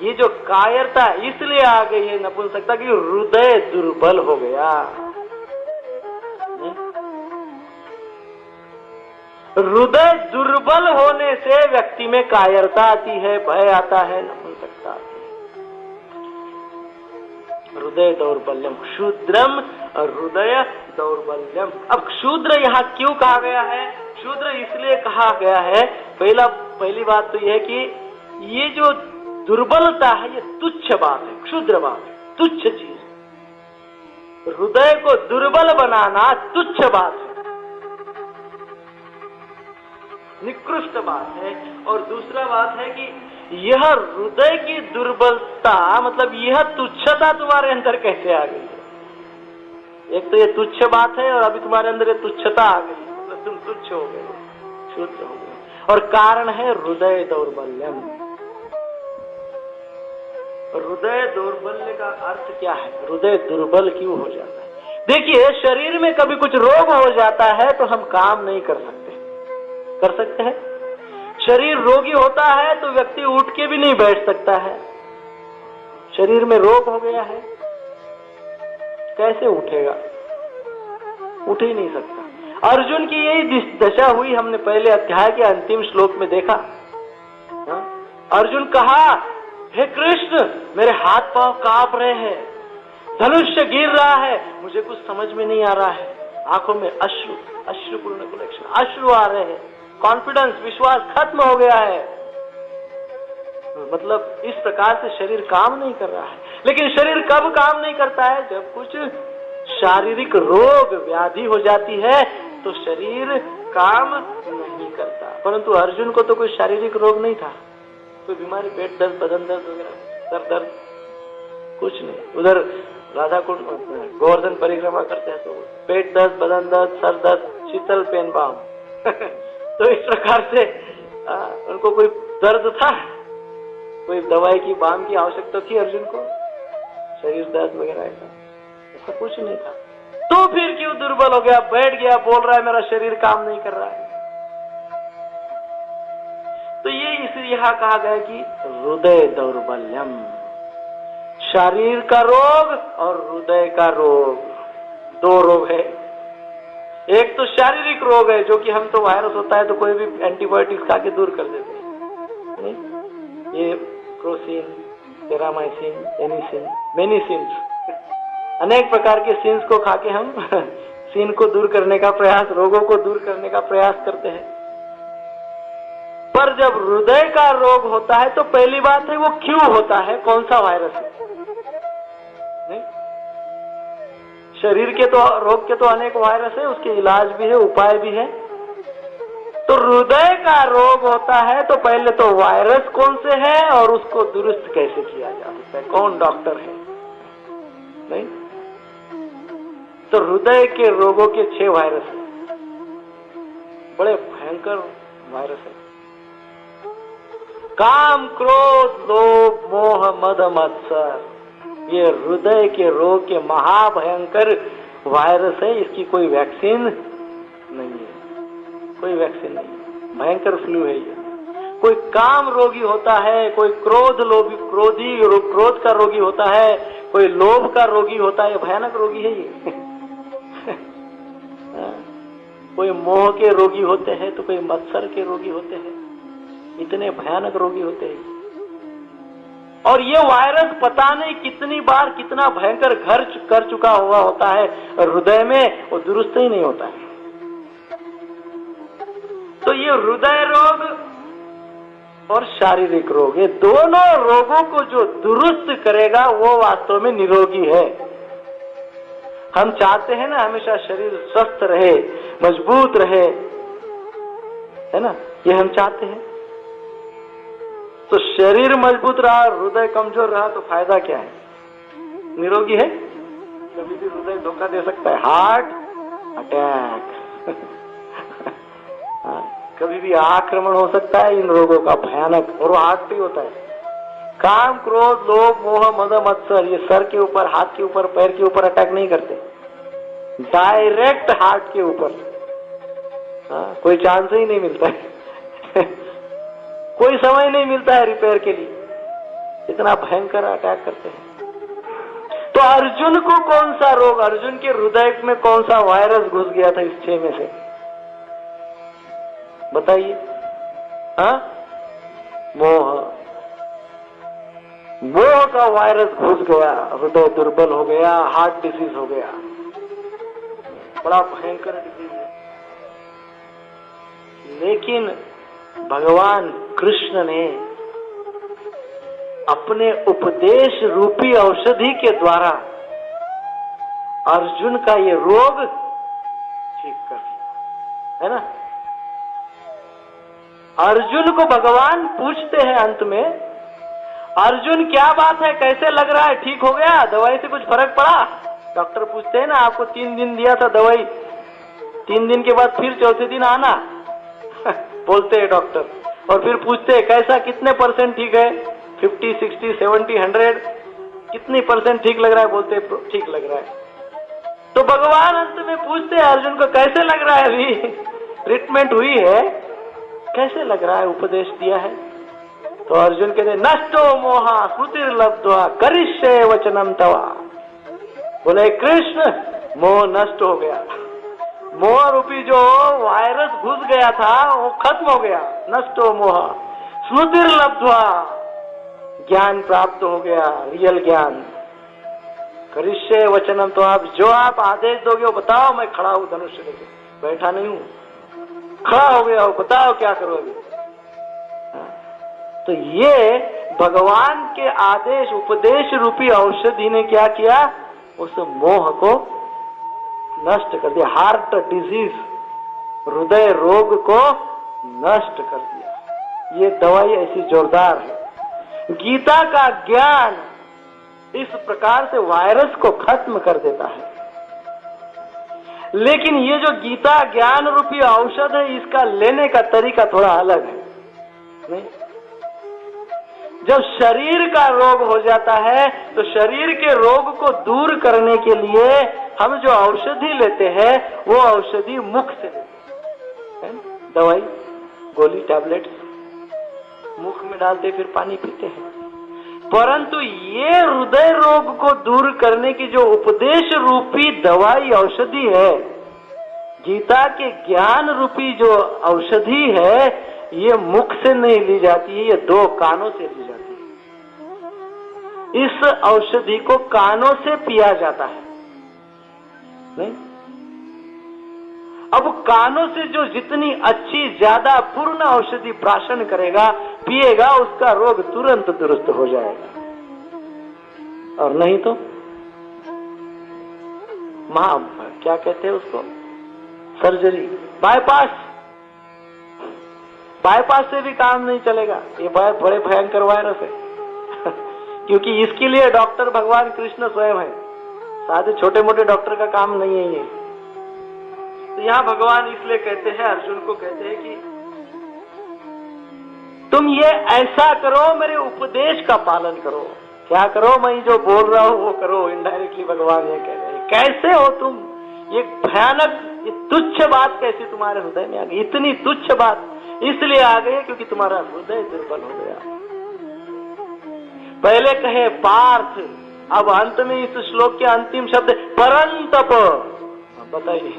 A: ये जो कायरता इसलिए आ गई है नपुंसकता की, हृदय दुर्बल हो गया। हृदय दुर्बल होने से व्यक्ति में कायरता आती है, भय आता है, नपुंसकता आती है। हृदय दौर्बल्यम क्षुद्रम हृदय दौर्बल्यम। अब क्षुद्र यहाँ क्यों कहा गया है? क्षुद्र इसलिए कहा गया है, पहली बात तो यह है कि ये जो दुर्बलता है ये तुच्छ बात है, क्षुद्र बात है, तुच्छ चीज। हृदय को दुर्बल बनाना तुच्छ बात है, निकृष्ट बात है। और दूसरा बात है कि यह हृदय की दुर्बलता, मतलब यह तुच्छता तुम्हारे अंदर कैसे आ गई है? एक तो ये तुच्छ बात है और अभी तुम्हारे अंदर ये तुच्छता आ गई, मतलब तुम तुच्छ हो गए, शुद्ध हो गए। और कारण है हृदय दौर्बल्यम। हृदय दौर्बल्य का अर्थ क्या है? हृदय दुर्बल क्यों हो जाता है? देखिए, शरीर में कभी कुछ रोग हो जाता है तो हम काम नहीं कर सकते। कर सकते हैं? शरीर रोगी होता है तो व्यक्ति उठ के भी नहीं बैठ सकता है। शरीर में रोग हो गया है, कैसे उठेगा? उठ ही नहीं सकता। अर्जुन की यही दशा हुई, हमने पहले अध्याय के अंतिम श्लोक में देखा। अर्जुन कहा, हे कृष्ण, मेरे हाथ पांव कांप रहे हैं, धनुष्य गिर रहा है, मुझे कुछ समझ में नहीं आ रहा है। आंखों में अश्रुपूर्ण कलेक्शन, अश्रु आ रहे हैं, कॉन्फिडेंस, विश्वास खत्म हो गया है। मतलब इस प्रकार से शरीर काम नहीं कर रहा है। लेकिन शरीर कब काम नहीं करता है? जब कुछ शारीरिक रोग व्याधि हो जाती है तो शरीर काम नहीं करता। परंतु अर्जुन को तो कोई शारीरिक रोग नहीं था, कोई बीमारी, पेट दर्द, बदन दर्द वगैरह, सर दर्द, कुछ नहीं। उधर राधा कुंड गोवर्धन परिक्रमा करते हैं तो पेट दर्द, बदन दर्द, सर दर्द, शीतल पेन बाम तो इस प्रकार से उनको कोई दर्द था, कोई दवाई की, बाम की आवश्यकता थी अर्जुन को? शरीर दर्द वगैरह ऐसा कुछ नहीं था। तो फिर क्यों दुर्बल हो गया, बैठ गया, बोल रहा है मेरा शरीर काम नहीं कर रहा है? तो ये इसलिए यहां कहा गया कि हृदय दौर्बल्यम, शरीर का रोग और हृदय का रोग, दो रोग है। एक तो शारीरिक रोग है, जो कि हम तो वायरस होता है तो कोई भी एंटीबायोटिक्स खा के दूर कर देते हैं, नहीं? ये क्रोसिन, टेरामाइसिन, एनिसिन, मेनिसिन, अनेक प्रकार के सिंस को खा के हम सीन को दूर करने का प्रयास, रोगों को दूर करने का प्रयास करते हैं। पर जब हृदय का रोग होता है तो पहली बात है वो क्यों होता है, कौन सा वायरस है? नहीं? शरीर के तो रोग के तो अनेक वायरस है, उसके इलाज भी है, उपाय भी है। तो हृदय का रोग होता है तो पहले तो वायरस कौन से है और उसको दुरुस्त कैसे किया जा सकता है, कौन डॉक्टर है? नहीं? तो हृदय के रोगों के 6 वायरस है, बड़े भयंकर वायरस है। काम, क्रोध, लोभ, मोह, मद, मत्सर, ये हृदय के रोग के महाभयंकर वायरस है। इसकी कोई वैक्सीन नहीं है, कोई वैक्सीन नहीं, भयंकर फ्लू है ये। कोई काम रोगी होता है, कोई क्रोध का रोगी होता है, कोई लोभ का रोगी होता है, भयानक रोगी है ये। कोई मोह के रोगी होते हैं तो कोई मत्सर के रोगी होते हैं, इतने भयानक रोगी होते हैं। और ये वायरस पता नहीं कितनी बार कितना भयंकर घर कर चुका हुआ होता है हृदय में, वो दुरुस्त ही नहीं होता है। तो ये हृदय रोग और शारीरिक रोग, ये दोनों रोगों को जो दुरुस्त करेगा वो वास्तव में निरोगी है। हम चाहते हैं ना हमेशा शरीर स्वस्थ रहे, मजबूत रहे, है ना? ये हम चाहते हैं। तो शरीर मजबूत रहा, हृदय कमजोर रहा तो फायदा क्या है? निरोगी है? कभी भी हृदय धोखा दे सकता है, हार्ट अटैक कभी भी आक्रमण हो सकता है इन रोगों का भयानक, और वो हार्ट पे होता है। काम, क्रोध, लोभ, मोह, मद, मत्सर, ये सर के ऊपर, हाथ के ऊपर, पैर के ऊपर अटैक नहीं करते, डायरेक्ट हार्ट के ऊपर। कोई चांस ही नहीं मिलता है कोई समय नहीं मिलता है रिपेयर के लिए, इतना भयंकर अटैक करते हैं। तो अर्जुन को कौन सा रोग, अर्जुन के हृदय में कौन सा वायरस घुस गया था इस 6 में से?
C: बताइए। हाँ, मोह, मोह का वायरस घुस गया, हृदय दुर्बल हो गया, हार्ट डिसीज हो गया, बड़ा भयंकर डिसीज है। लेकिन भगवान कृष्ण ने अपने उपदेश रूपी औषधि के द्वारा अर्जुन का ये रोग ठीक कर दिया, है ना। अर्जुन को भगवान पूछते हैं अंत में, अर्जुन क्या बात है, कैसे लग रहा है, ठीक हो गया, दवाई से कुछ फर्क पड़ा? डॉक्टर पूछते हैं ना, आपको 3 दिन दिया था दवाई, 3 दिन के बाद फिर चौथे दिन आना बोलते हैं डॉक्टर, और फिर पूछते हैं कैसा, कितने % ठीक है, 50, 60, 70, 100, कितनी % ठीक लग रहा है? बोलते हैं ठीक लग रहा है। तो भगवान अंत में पूछते हैं अर्जुन को, कैसे लग रहा है, अभी ट्रीटमेंट हुई है, कैसे लग रहा है, उपदेश दिया है? तो अर्जुन कहते, नष्टो मोहा श्रुतिर्लब्ध्वा करिष्ये वचनम तवा। बोले कृष्ण, मोह नष्ट हो गया, मोह रूपी जो वायरस घुस गया था वो खत्म हो गया। नष्टो मोह श्रुतिर्लब्ध्वा, ज्ञान प्राप्त हो गया, रियल ज्ञान। करिष्ये वचनम, तो जो आप आदेश दोगे वो बताओ, मैं खड़ा हूं धनुष्य लेके, बैठा नहीं हूं, खड़ा हो गया हो, बताओ क्या करो अभी। तो ये भगवान के आदेश, उपदेश रूपी औषधि ने क्या किया, उस मोह को नष्ट कर दिया। हार्ट डिजीज, हृदय रोग को नष्ट कर दिया। ये दवाई ऐसी जोरदार है। गीता का ज्ञान इस प्रकार से वायरस को खत्म कर देता है। लेकिन ये जो गीता ज्ञान रूपी औषध है, इसका लेने का तरीका थोड़ा अलग है, नहीं? जब शरीर का रोग हो जाता है तो शरीर के रोग को दूर करने के लिए हम जो औषधि लेते हैं वो औषधि मुख से लेते हैं, दवाई, गोली, टैबलेट्स मुख में डालते फिर पानी पीते हैं। परंतु ये हृदय रोग को दूर करने की जो उपदेश रूपी दवाई औषधि है, गीता के ज्ञान रूपी जो औषधि है, ये मुख से नहीं ली जाती है, ये 2 कानों से ली जाती है। इस औषधि को कानों से पिया जाता है, नहीं? अब कानों से जो जितनी अच्छी, ज्यादा पूर्ण औषधि प्राशन करेगा, पिएगा, उसका रोग तुरंत दुरुस्त हो जाएगा। और नहीं तो क्या कहते हैं उसको, सर्जरी, बाईपास से भी काम नहीं चलेगा। ये बड़े भयंकर वायरस है क्योंकि इसके लिए डॉक्टर भगवान कृष्ण स्वयं है, साथ छोटे मोटे डॉक्टर का काम नहीं है ये। तो यहाँ भगवान इसलिए कहते हैं, अर्जुन को कहते हैं कि तुम ये ऐसा करो, मेरे उपदेश का पालन करो। क्या करो, मैं जो बोल रहा हूं वो करो। इनडायरेक्टली भगवान ये कह रहे हैं, कैसे हो तुम, ये भयानक, ये तुच्छ बात कैसे तुम्हारे हृदय में आ गई? इतनी तुच्छ बात इसलिए आ गई क्योंकि तुम्हारा हृदय दुर्बल हो गया। पहले कहे पार्थ, अब अंत में इस श्लोक के अंतिम शब्द परंतप। बताइए,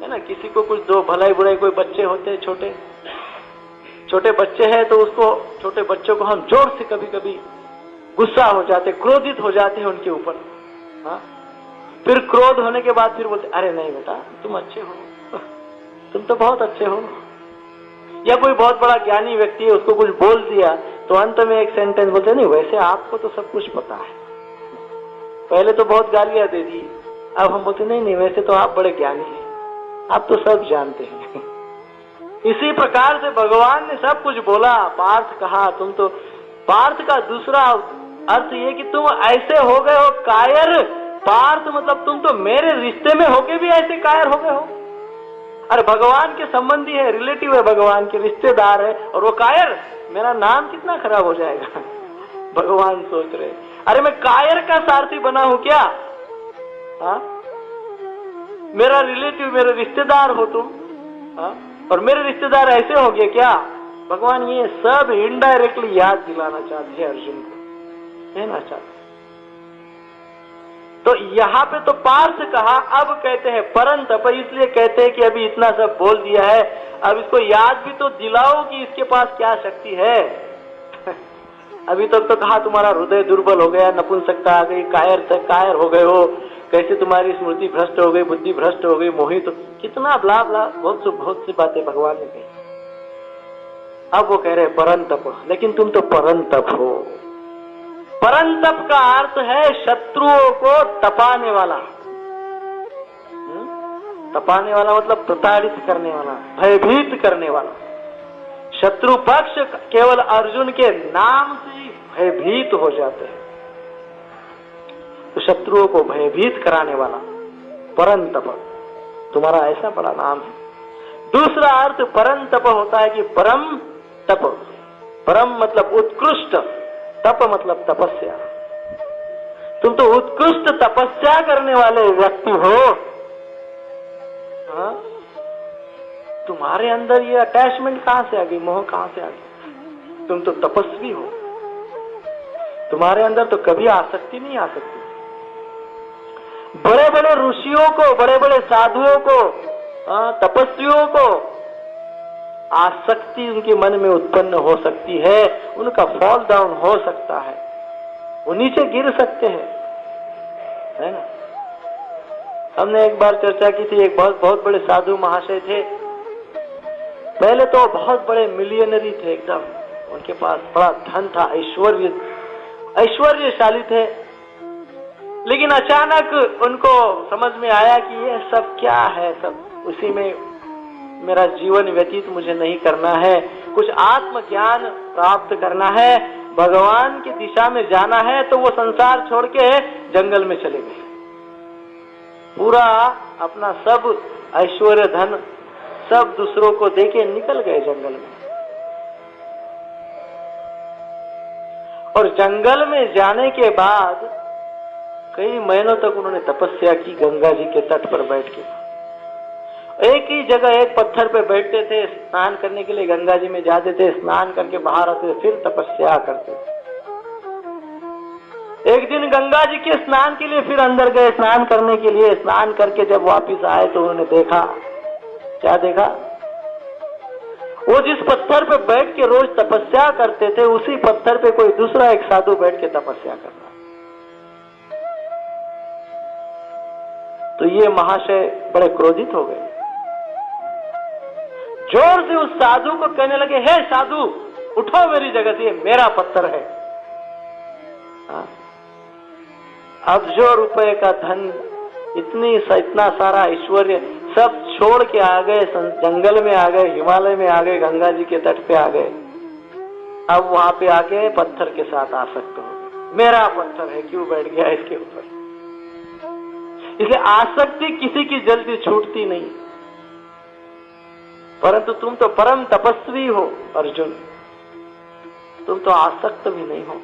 C: है ना, किसी को कुछ दो, भलाई बुराई, कोई बच्चे होते हैं, छोटे बच्चे हैं, तो उसको, छोटे बच्चों को हम जोर से कभी कभी गुस्सा हो जाते, क्रोधित हो जाते हैं उनके ऊपर। हाँ, फिर क्रोध होने के बाद फिर बोलते, अरे नहीं बेटा, तुम अच्छे हो, तुम तो बहुत अच्छे हो। या कोई बहुत बड़ा ज्ञानी व्यक्ति है, उसको कुछ बोल दिया तो अंत में एक सेंटेंस बोलते, नहीं वैसे आपको तो सब कुछ पता है, पहले तो बहुत गालियां दे दी, अब हम बोलते नहीं वैसे तो आप बड़े ज्ञानी हैं, आप तो सब जानते हैं। इसी प्रकार से भगवान ने सब कुछ बोला, पार्थ कहा, तुम तो, पार्थ का दूसरा अर्थ ये कि तुम ऐसे हो गए हो कायर। पार्थ मतलब तुम तो मेरे रिश्ते में होके भी ऐसे कायर हो गए हो। अरे भगवान के संबंधी है, रिलेटिव है, भगवान के रिश्तेदार है, और वो कायर, मेरा नाम कितना खराब हो जाएगा। भगवान सोच रहे, अरे मैं कायर का सारथी बना हूं क्या? हा? मेरा रिलेटिव, मेरे रिश्तेदार हो तुम, हा? और मेरे रिश्तेदार ऐसे हो गए क्या? भगवान ये सब इनडायरेक्टली याद दिलाना चाहते हैं अर्जुन को, कहना चाहते। तो यहाँ पे तो पार्थ कहा, अब कहते हैं परंतप, इसलिए कहते हैं कि अभी इतना सब बोल दिया है, अब इसको याद भी तो दिलाओ कि इसके पास क्या शक्ति है। अभी तक तो कहा तुम्हारा हृदय दुर्बल हो गया, नपुंसकता आ गई, कायर हो गए हो, कैसे तुम्हारी स्मृति भ्रष्ट हो गई, बुद्धि भ्रष्ट हो गई, मोहित, कितना ब्ला ब्ला, बहुत सी बातें भगवान ने कही। अब वो कह रहे परंतप, लेकिन तुम तो परंतप हो। परंतप का अर्थ है शत्रुओं को तपाने वाला। तपाने वाला मतलब प्रताड़ित करने वाला, भयभीत करने वाला। शत्रु पक्ष केवल अर्जुन के नाम से ही भयभीत हो जाते हैं। तो शत्रुओं को भयभीत कराने वाला परंतप, तुम्हारा ऐसा बड़ा नाम है। दूसरा अर्थ परंतप होता है कि परम तप। परम मतलब उत्कृष्ट, तप मतलब तपस्या। तुम तो उत्कृष्ट तपस्या करने वाले व्यक्ति हो। हाँ? तुम्हारे अंदर ये अटैचमेंट कहां से आ गई, मोह कहां से आ गई? तुम तो तपस्वी हो, तुम्हारे अंदर तो कभी आसक्ति नहीं आ सकती। बड़े बड़े ऋषियों को, बड़े बड़े साधुओं को, तपस्वियों को आसक्ति उनके मन में उत्पन्न हो सकती है, उनका फॉल डाउन हो सकता है, वो नीचे गिर सकते हैं, है ना। हमने एक बार चर्चा की थी, एक बहुत बड़े साधु महाशय थे। पहले तो बहुत बड़े मिलियनरी थे एकदम, उनके पास बड़ा धन था, ऐश्वर्यशाली थे। लेकिन अचानक उनको समझ में आया कि ये सब क्या है, सब उसी में मेरा जीवन व्यतीत मुझे नहीं करना है, कुछ आत्मज्ञान प्राप्त करना है, भगवान की दिशा में जाना है। तो वो संसार छोड़ के जंगल में चले गए। पूरा अपना सब ऐश्वर्य धन सब दूसरों को देके निकल गए जंगल में। और जंगल में जाने के बाद कई महीनों तक उन्होंने तपस्या की, गंगा जी के तट पर बैठ के। एक ही जगह एक पत्थर पे बैठते थे, स्नान करने के लिए गंगा जी में जाते थे, स्नान करके बाहर आते थे, फिर तपस्या करते थे। एक दिन गंगा जी के स्नान के लिए फिर अंदर गए, स्नान करने के लिए। स्नान करके जब वापस आए तो उन्होंने देखा, क्या देखा? वो जिस पत्थर पे बैठ के रोज तपस्या करते थे, उसी पत्थर पे कोई दूसरा एक साधु बैठ के तपस्या कर रहा। तो ये महाशय बड़े क्रोधित हो गए, जोर से उस साधु को कहने लगे, हे साधु, उठो मेरी जगह से, ये मेरा पत्थर है। अब्जों रुपए का धन, इतना सारा ऐश्वर्य सब छोड़ के आ गए, जंगल में आ गए, हिमालय में आ गए, गंगा जी के तट पे आ गए। अब वहां पे आके पत्थर के साथ आसक्त हो गए। मेरा पत्थर है, क्यों बैठ गया इसके ऊपर? इसलिए आसक्ति किसी की जल्दी छूटती नहीं। परंतु तुम तो परम तपस्वी हो अर्जुन, तुम तो आसक्त भी नहीं हो।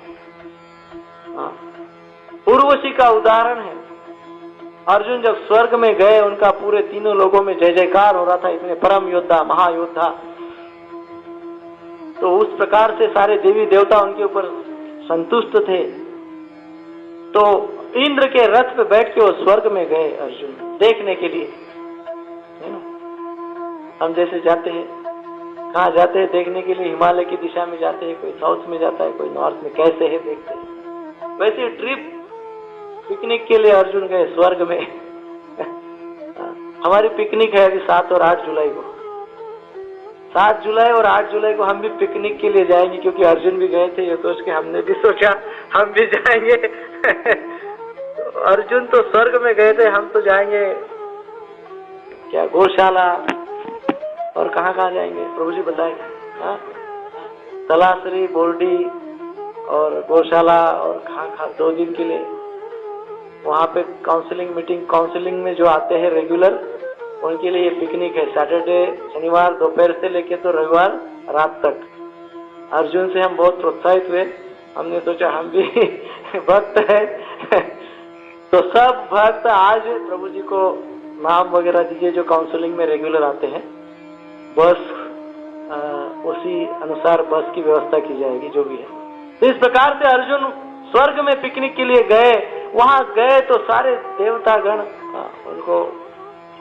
C: उर्वशी का उदाहरण है। अर्जुन जब स्वर्ग में गए, उनका पूरे तीनों लोगों में जय जयकार हो रहा था, इतने परम योद्धा, महायोद्धा। तो उस प्रकार से सारे देवी देवता उनके ऊपर संतुष्ट थे। तो इंद्र के रथ पे बैठ के वो स्वर्ग में गए अर्जुन देखने के लिए, है ना। हम जैसे जाते हैं, कहाँ जाते हैं देखने के लिए? हिमालय की दिशा में जाते हैं, कोई साउथ में जाता है, कोई नॉर्थ में, कैसे है देखते हैं। वैसे ट्रिप पिकनिक के लिए अर्जुन गए स्वर्ग में। हमारी पिकनिक है अभी 7 और 8 जुलाई को। 7 जुलाई और 8 जुलाई को हम भी पिकनिक के लिए जाएंगे, क्योंकि अर्जुन भी गए थे, ये सोच के हमने भी सोचा हम भी जाएंगे। तो अर्जुन तो स्वर्ग में गए थे, हम तो जाएंगे क्या, गौशाला और कहाँ कहाँ जाएंगे प्रभु जी बताएंगे। तलासरी, बोर्डी और गौशाला और कहाँ 2 दिन के लिए वहाँ पे काउंसलिंग मीटिंग, काउंसलिंग में जो आते हैं रेगुलर, उनके लिए पिकनिक है। सैटरडे शनिवार दोपहर से लेके तो रविवार रात तक। अर्जुन से हम बहुत प्रोत्साहित हुए, हमने सोचा हम भी भक्त है। तो सब भक्त आज प्रभु जी को नाम वगैरह दीजिए जो काउंसलिंग में रेगुलर आते हैं, बस उसी अनुसार बस की व्यवस्था की जाएगी जो भी है। तो इस प्रकार से अर्जुन स्वर्ग में पिकनिक के लिए गए वहां गए तो सारे देवतागण उनको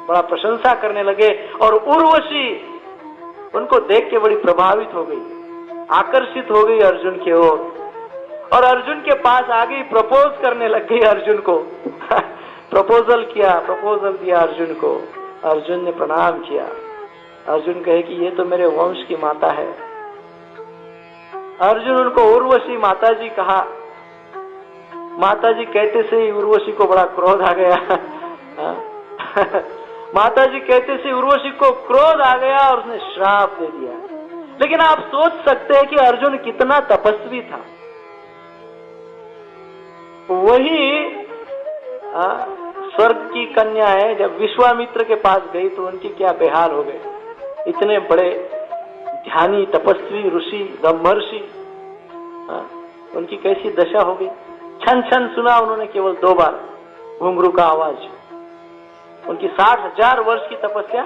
C: बड़ा प्रशंसा करने लगे और उर्वशी उनको देख के बड़ी प्रभावित हो गई, आकर्षित हो गई अर्जुन की ओर और अर्जुन के पास आ गई, प्रपोज करने लग गई अर्जुन को प्रपोजल दिया अर्जुन को। अर्जुन ने प्रणाम किया। अर्जुन कहे कि ये तो मेरे वंश की माता है। अर्जुन उनको उर्वशी माता जी कहा। माता जी कहते से ही उर्वशी को बड़ा क्रोध आ गया माता जी कहते से उर्वशी को क्रोध आ गया और उसने श्राप दे दिया। लेकिन आप सोच सकते हैं कि अर्जुन कितना तपस्वी था। वही स्वर्ग की कन्याएं जब विश्वामित्र के पास गई तो उनकी क्या बेहाल हो गए। इतने बड़े ध्यानी तपस्वी ऋषि ब्रह्मर्षि, उनकी कैसी दशा हो गई। छन छन सुना उन्होंने केवल 2 बार घुंघरू का आवाज। उनकी 60,000 वर्ष की तपस्या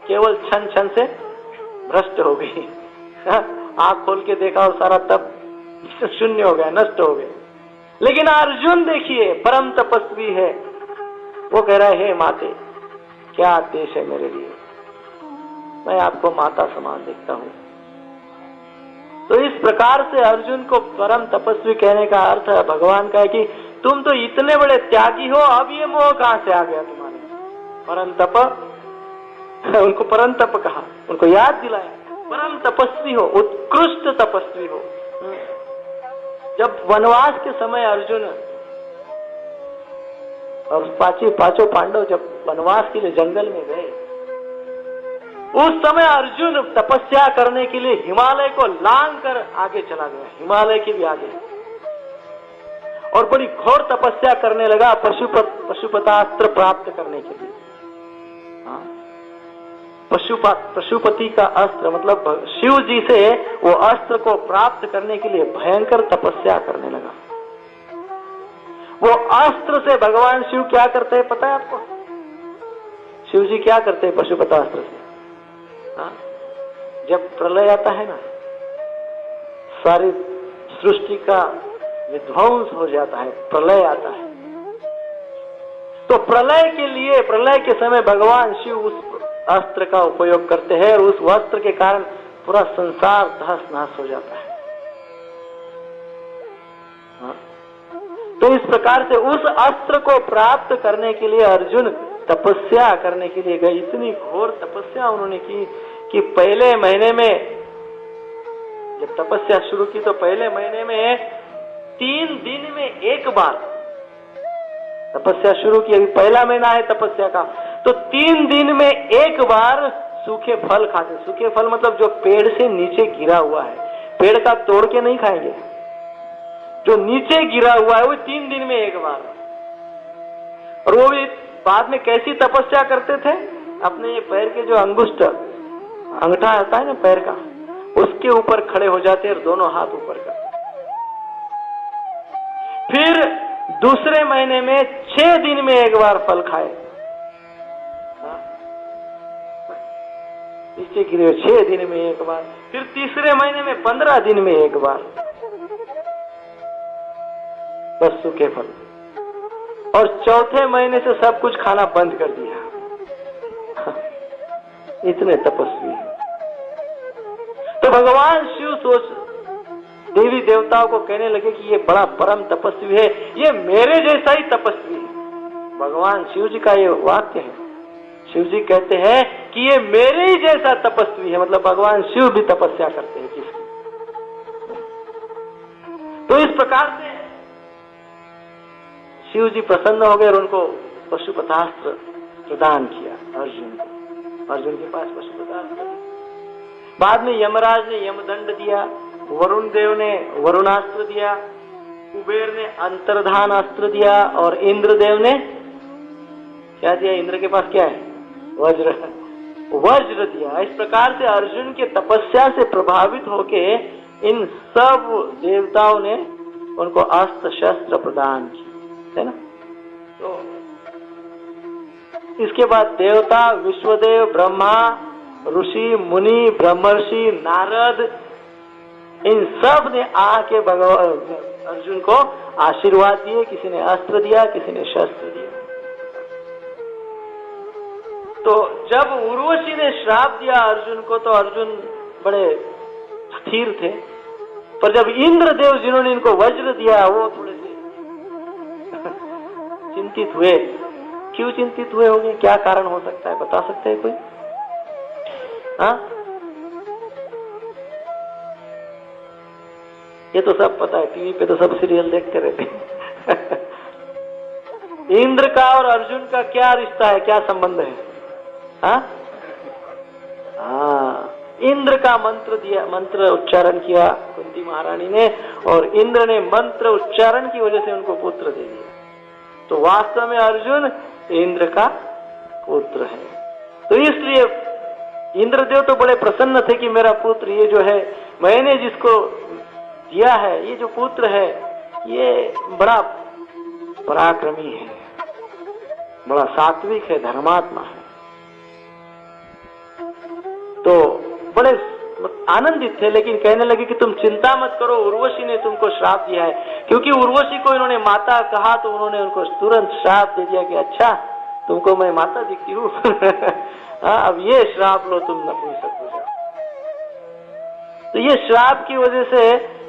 C: केवल छन छन से भ्रष्ट हो गई। आंख खोल के देखा और सारा तप शून्य हो गया, नष्ट हो गया। लेकिन अर्जुन देखिए परम तपस्वी है, वो कह रहा है हे माते क्या आदेश है मेरे लिए, मैं आपको माता समान देखता हूं। तो इस प्रकार से अर्जुन को परम तपस्वी कहने का अर्थ है भगवान का है कि तुम तो इतने बड़े त्यागी हो, अब ये मोह कहां से आ गया तुम्हारे। परम तप, उनको परम तप कहा, उनको याद दिलाया परम तपस्वी हो, उत्कृष्ट तपस्वी हो। जब वनवास के समय अर्जुन और पांचों पांडव जब वनवास के लिए जंगल में गए, उस समय अर्जुन तपस्या करने के लिए हिमालय को लांग कर आगे चला गया, हिमालय के भी आगे, और बड़ी घोर तपस्या करने लगा पशुपतास्त्र प्राप्त करने के लिए। पशुपति का अस्त्र मतलब शिव जी से वो अस्त्र को प्राप्त करने के लिए भयंकर तपस्या करने लगा। वो अस्त्र से भगवान शिव क्या करते हैं पता है आपको? शिव जी क्या करते हैं पशुपतास्त्र से? जब प्रलय आता है ना, सारी सृष्टि का विध्वंस हो जाता है, प्रलय आता है, तो प्रलय के लिए, प्रलय के समय भगवान शिव उस अस्त्र का उपयोग करते हैं और उस अस्त्र के कारण पूरा संसार तहस नहस हो जाता है। तो इस प्रकार से उस अस्त्र को प्राप्त करने के लिए अर्जुन तपस्या करने के लिए गए। इतनी घोर तपस्या उन्होंने की कि पहले महीने में जब तपस्या शुरू की तो पहले महीने में 3 दिन में 1 बार तपस्या शुरू की। अभी पहला महीना है तपस्या का, तो 3 दिन में 1 बार सूखे फल खाते। सूखे फल मतलब जो पेड़ से नीचे गिरा हुआ है, पेड़ का तोड़ के नहीं खाएंगे, जो नीचे गिरा हुआ है वो 3 दिन में 1 बार। और वो भी बाद में कैसी तपस्या करते थे, अपने ये पैर के जो अंगुष्ठ अंगूठा आता है ना पैर का, उसके ऊपर खड़े हो जाते और दोनों हाथ ऊपर करते। फिर दूसरे महीने में 6 दिन में 1 बार फल खाए, नीचे गिरे 6 दिन में 1 बार। फिर तीसरे महीने में 15 दिन में 1 बार बस सूखे फल। और चौथे महीने से सब कुछ खाना बंद कर दिया। इतने तपस्वी हैं। तो भगवान शिव देवी देवताओं को कहने लगे कि ये बड़ा परम तपस्वी है, ये मेरे जैसा ही तपस्वी है। भगवान शिव जी का ये वाक्य है। शिव जी कहते हैं कि ये मेरे ही जैसा तपस्वी है, मतलब भगवान शिव भी तपस्या करते हैं किसकी। तो इस प्रकार से शिव जी प्रसन्न हो गए और उनको पशुपतास्त्र प्रदान किया अर्जुन को। अर्जुन के पास पशुपतास्त्र। बाद में यमराज ने यमदंड दिया, वरुण देव ने वरुणास्त्र दिया, कुबेर ने अंतर्धान अस्त्र दिया और इंद्रदेव ने क्या दिया? इंद्र के पास क्या है? वज्र दिया। इस प्रकार से अर्जुन के तपस्या से प्रभावित होके इन सब देवताओं ने उनको अस्त्र शस्त्र प्रदान किए, है ना। तो इसके बाद देवता, विश्वदेव, ब्रह्मा, ऋषि, मुनि, ब्रह्मर्षि, नारद, इन सब ने आके अर्जुन को आशीर्वाद दिए, किसी ने अस्त्र दिया, किसी ने शस्त्र दिया। तो जब उर्वशी ने श्राप दिया अर्जुन को तो अर्जुन बड़े स्थिर थे, पर जब इंद्रदेव जिन्होंने इनको वज्र दिया वो थोड़े से चिंतित हुए। क्यों चिंतित हुए होंगे, क्या कारण हो सकता है, बता सकते हैं कोई? हाँ, ये तो सब पता है, टीवी पे तो सब सीरियल देखते रहते हैं। इंद्र का और अर्जुन का क्या रिश्ता है, क्या संबंध है? हाँ, इंद्र का मंत्र दिया, मंत्र उच्चारण किया कुंती महारानी ने, और इंद्र ने मंत्र उच्चारण की वजह से उनको पुत्र दे दिया। तो वास्तव में अर्जुन इंद्र का पुत्र है। तो इसलिए इंद्रदेव तो बड़े प्रसन्न थे कि मेरा पुत्र, ये जो है मैंने जिसको दिया है, ये जो पुत्र है ये बड़ा पराक्रमी है, बड़ा सात्विक है, धर्मात्मा है। तो बड़े आनंदित थे, लेकिन कहने लगे कि तुम चिंता मत करो, उर्वशी ने तुमको श्राप दिया है। क्योंकि उर्वशी को इन्होंने माता कहा तो उन्होंने उनको तुरंत श्राप दे दिया कि अच्छा तुमको मैं माता दिखती हूँ। अब ये श्राप लो, तुम नपुंसक हो जाओ। तो ये श्राप की वजह से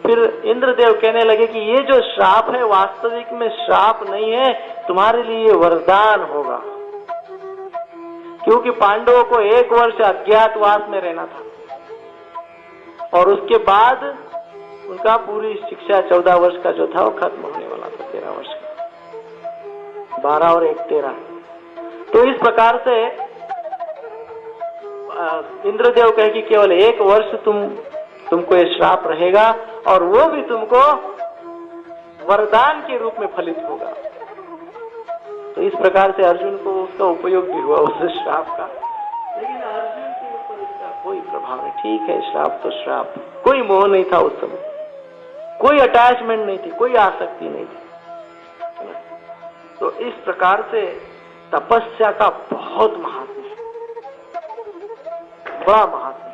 C: फिर इंद्रदेव कहने लगे कि ये जो श्राप है वास्तविक में श्राप नहीं है, तुम्हारे लिए वरदान होगा। क्योंकि पांडवों को 1 वर्ष अज्ञातवास में रहना था और उसके बाद उनका पूरी शिक्षा 14 वर्ष का जो था वो खत्म होने वाला था, 13 वर्ष का, 12 और 1 13। तो इस प्रकार से इंद्रदेव कहे कि केवल 1 वर्ष तुमको ये श्राप रहेगा और वो भी तुमको वरदान के रूप में फलित होगा। तो इस प्रकार से अर्जुन को उसका उपयोग भी हुआ उस श्राप का, लेकिन अर्जुन के ऊपर इसका कोई प्रभाव नहीं। ठीक है, श्राप तो श्राप, कोई मोह नहीं था उस समय, कोई अटैचमेंट नहीं थी, कोई आसक्ति नहीं थी। तो इस प्रकार से तपस्या का बहुत महात्म्य है, बड़ा महात्म्य है।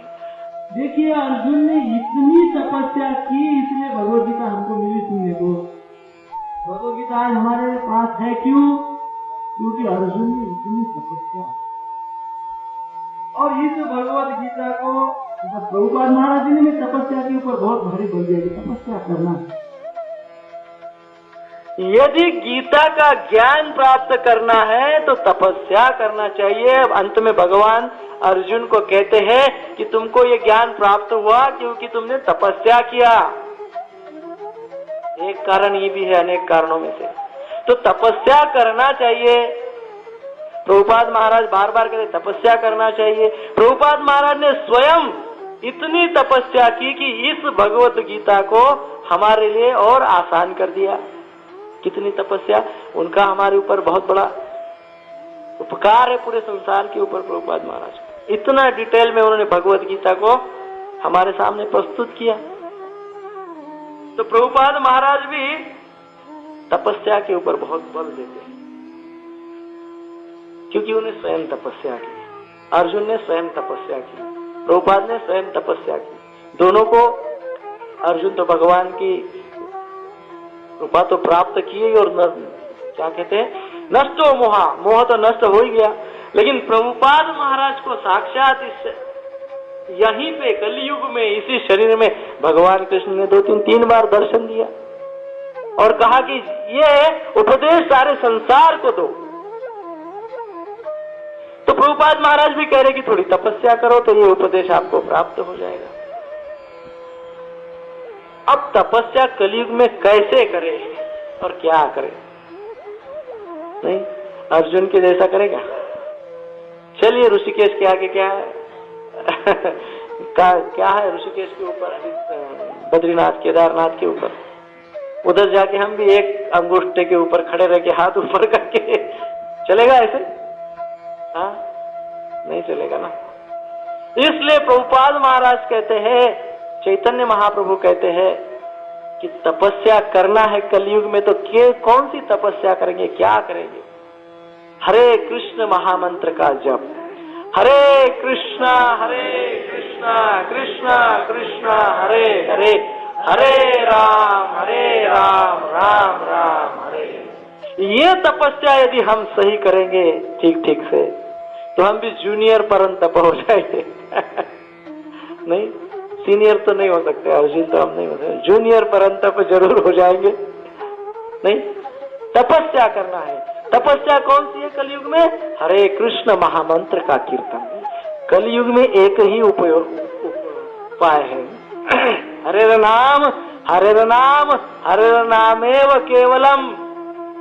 B: देखिए अर्जुन ने इतनी तपस्या की, इसलिए भगवद गीता हमको मिली सुनने को। भगवद गीता आज हमारे पास है, क्यों? क्योंकि अर्जुन ने इतनी तपस्या। और इस भगवद गीता को प्रभुपाद महाराज जी ने तपस्या के ऊपर बहुत भारी बोल दिया कि तपस्या करना।
C: यदि गीता का ज्ञान प्राप्त करना है तो तपस्या करना चाहिए। अंत में भगवान अर्जुन को कहते हैं कि तुमको ये ज्ञान प्राप्त हुआ क्योंकि तुमने तपस्या किया। एक कारण ये भी है अनेक कारणों में से, तो तपस्या करना चाहिए। प्रभुपाद महाराज बार बार कहते तपस्या करना चाहिए। प्रभुपाद महाराज ने स्वयं इतनी तपस्या की कि इस भगवत गीता को हमारे लिए और आसान कर दिया। कितनी तपस्या, उनका हमारे ऊपर बहुत बड़ा उपकार है, पूरे संसार के ऊपर प्रभुपाद महाराज। इतना डिटेल में उन्होंने भगवत गीता को हमारे सामने प्रस्तुत किया। तो प्रभुपाद महाराज भी तपस्या के ऊपर बहुत बल देते हैं, क्योंकि उन्हें स्वयं तपस्या की। अर्जुन ने स्वयं तपस्या की, प्रभुपाद ने स्वयं तपस्या की। दोनों को, अर्जुन तो भगवान की कृपा तो प्राप्त किए और क्या कहते हैं, नष्टो मोहा, मोह तो नष्ट हो ही गया। लेकिन प्रभुपाद महाराज को साक्षात इस यहीं पे कलयुग में इसी शरीर में भगवान कृष्ण ने 2-3 बार दर्शन दिया और कहा कि ये उपदेश सारे संसार को दो। तो प्रभुपाद महाराज भी कह रहे कि थोड़ी तपस्या करो तो ये उपदेश आपको प्राप्त हो जाएगा। अब तपस्या कलयुग में कैसे करे और क्या करे? नहीं, अर्जुन के जैसा करेगा? चलिए ऋषिकेश के आगे क्या है? क्या है ऋषिकेश के ऊपर, बद्रीनाथ केदारनाथ के ऊपर, उधर जाके हम भी एक अंगूठे के ऊपर खड़े रह के हाथ ऊपर करके चलेगा ऐसे? हाँ, नहीं चलेगा ना। इसलिए प्रभुपाद महाराज कहते हैं, चैतन्य महाप्रभु कहते हैं कि तपस्या करना है कलयुग में तो कौन सी तपस्या करेंगे, क्या करेंगे? हरे कृष्ण महामंत्र का जप, हरे कृष्णा कृष्णा कृष्णा हरे हरे, हरे राम राम राम हरे। ये तपस्या यदि हम सही करेंगे ठीक ठीक से तो हम भी जूनियर परंतप हो जाएंगे। नहीं, सीनियर तो नहीं हो सकते, अर्जुन तो हम नहीं हो सकते, जूनियर परंतप जरूर हो जाएंगे। नहीं, तपस्या करना है। तपस्या कौन सी है कलयुग में? हरे कृष्ण महामंत्र का कीर्तन। कलयुग में एक ही उपाय है, हरे नाम नामेव केवलम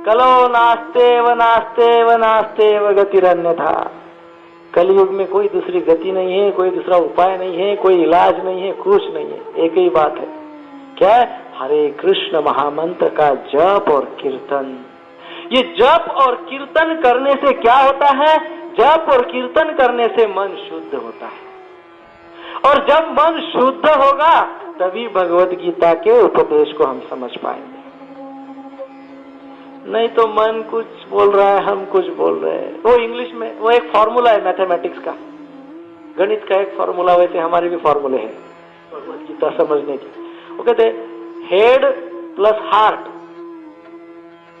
C: कलो नास्तेव नास्तेव नास्तेव गतिरन्यथा। कलयुग में कोई दूसरी गति नहीं है, कोई दूसरा उपाय नहीं है, कोई इलाज नहीं है, कुछ नहीं है, एक ही बात है। क्या? हरे कृष्ण महामंत्र का जप और कीर्तन। ये जप और कीर्तन करने से क्या होता है? जप और कीर्तन करने से मन शुद्ध होता है, और जब मन शुद्ध होगा तभी भगवत गीता के उपदेश को हम समझ पाएंगे। नहीं तो मन कुछ बोल रहा है, हम कुछ बोल रहे हैं। वो इंग्लिश में वो एक फॉर्मूला है मैथमेटिक्स का, गणित का एक फॉर्मूला, वैसे हमारे भी फॉर्मूले हैं भगवत गीता समझने के। वो कहते हैं head plus heart,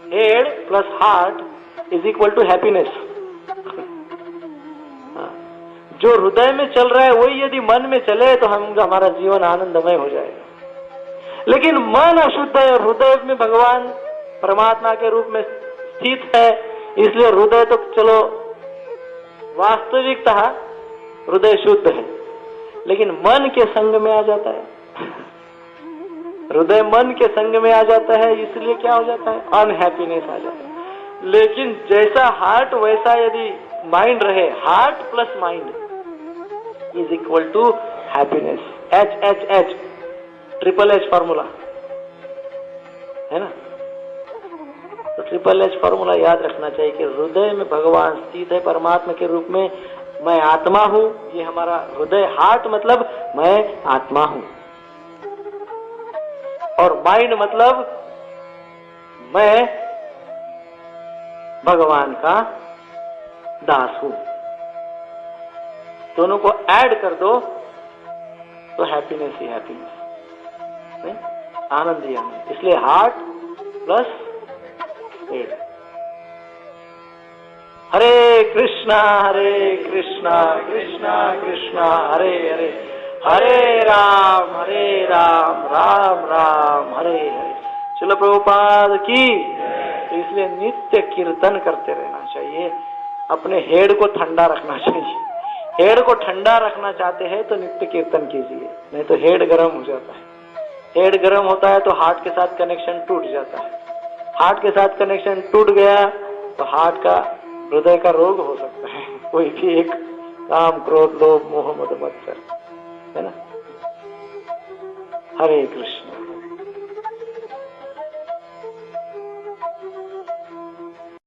C: head plus heart is equal to happiness. जो हृदय में चल रहा है वही यदि मन में चले तो हमारा जीवन आनंदमय हो जाएगा। लेकिन मन अशुद्ध है और हृदय में भगवान परमात्मा के रूप में स्थित है, इसलिए हृदय तो चलो वास्तविकता हृदय शुद्ध है, लेकिन मन के संग में आ जाता है। हृदय मन के संग में आ जाता है, इसलिए क्या हो जाता है? अनहैप्पीनेस आ जाता है। लेकिन जैसा हार्ट वैसा यदि माइंड रहे, heart plus mind is equal to happiness. H H H, triple H formula है ना। तो ट्रिपल एच फॉर्मूला याद रखना चाहिए कि हृदय में भगवान स्थित है परमात्मा के रूप में। मैं आत्मा हूं, ये हमारा हृदय, हार्ट मतलब मैं आत्मा हूं, और माइंड मतलब मैं भगवान का दास हूं। दोनों को ऐड कर दो तो हैप्पीनेस ही हैप्पीनेस, नहीं? आनंद ही आनंद। इसलिए हार्ट प्लस हेड। हरे कृष्णा कृष्णा कृष्णा हरे हरे, हरे राम राम राम हरे हरे। चलो प्रभुपाद की। तो इसलिए नित्य कीर्तन करते रहना चाहिए, अपने हेड को ठंडा रखना चाहिए। हेड को ठंडा रखना चाहते हैं तो नित्य कीर्तन कीजिए, नहीं तो हेड गर्म हो जाता है। हेड गर्म होता है तो हार्ट के साथ कनेक्शन टूट जाता है। हार्ट के साथ कनेक्शन टूट गया तो हार्ट का, हृदय का रोग हो सकता है, कोई भी एक, काम क्रोध लोभ मोह मद मत्सर, है ना। हरे कृष्ण।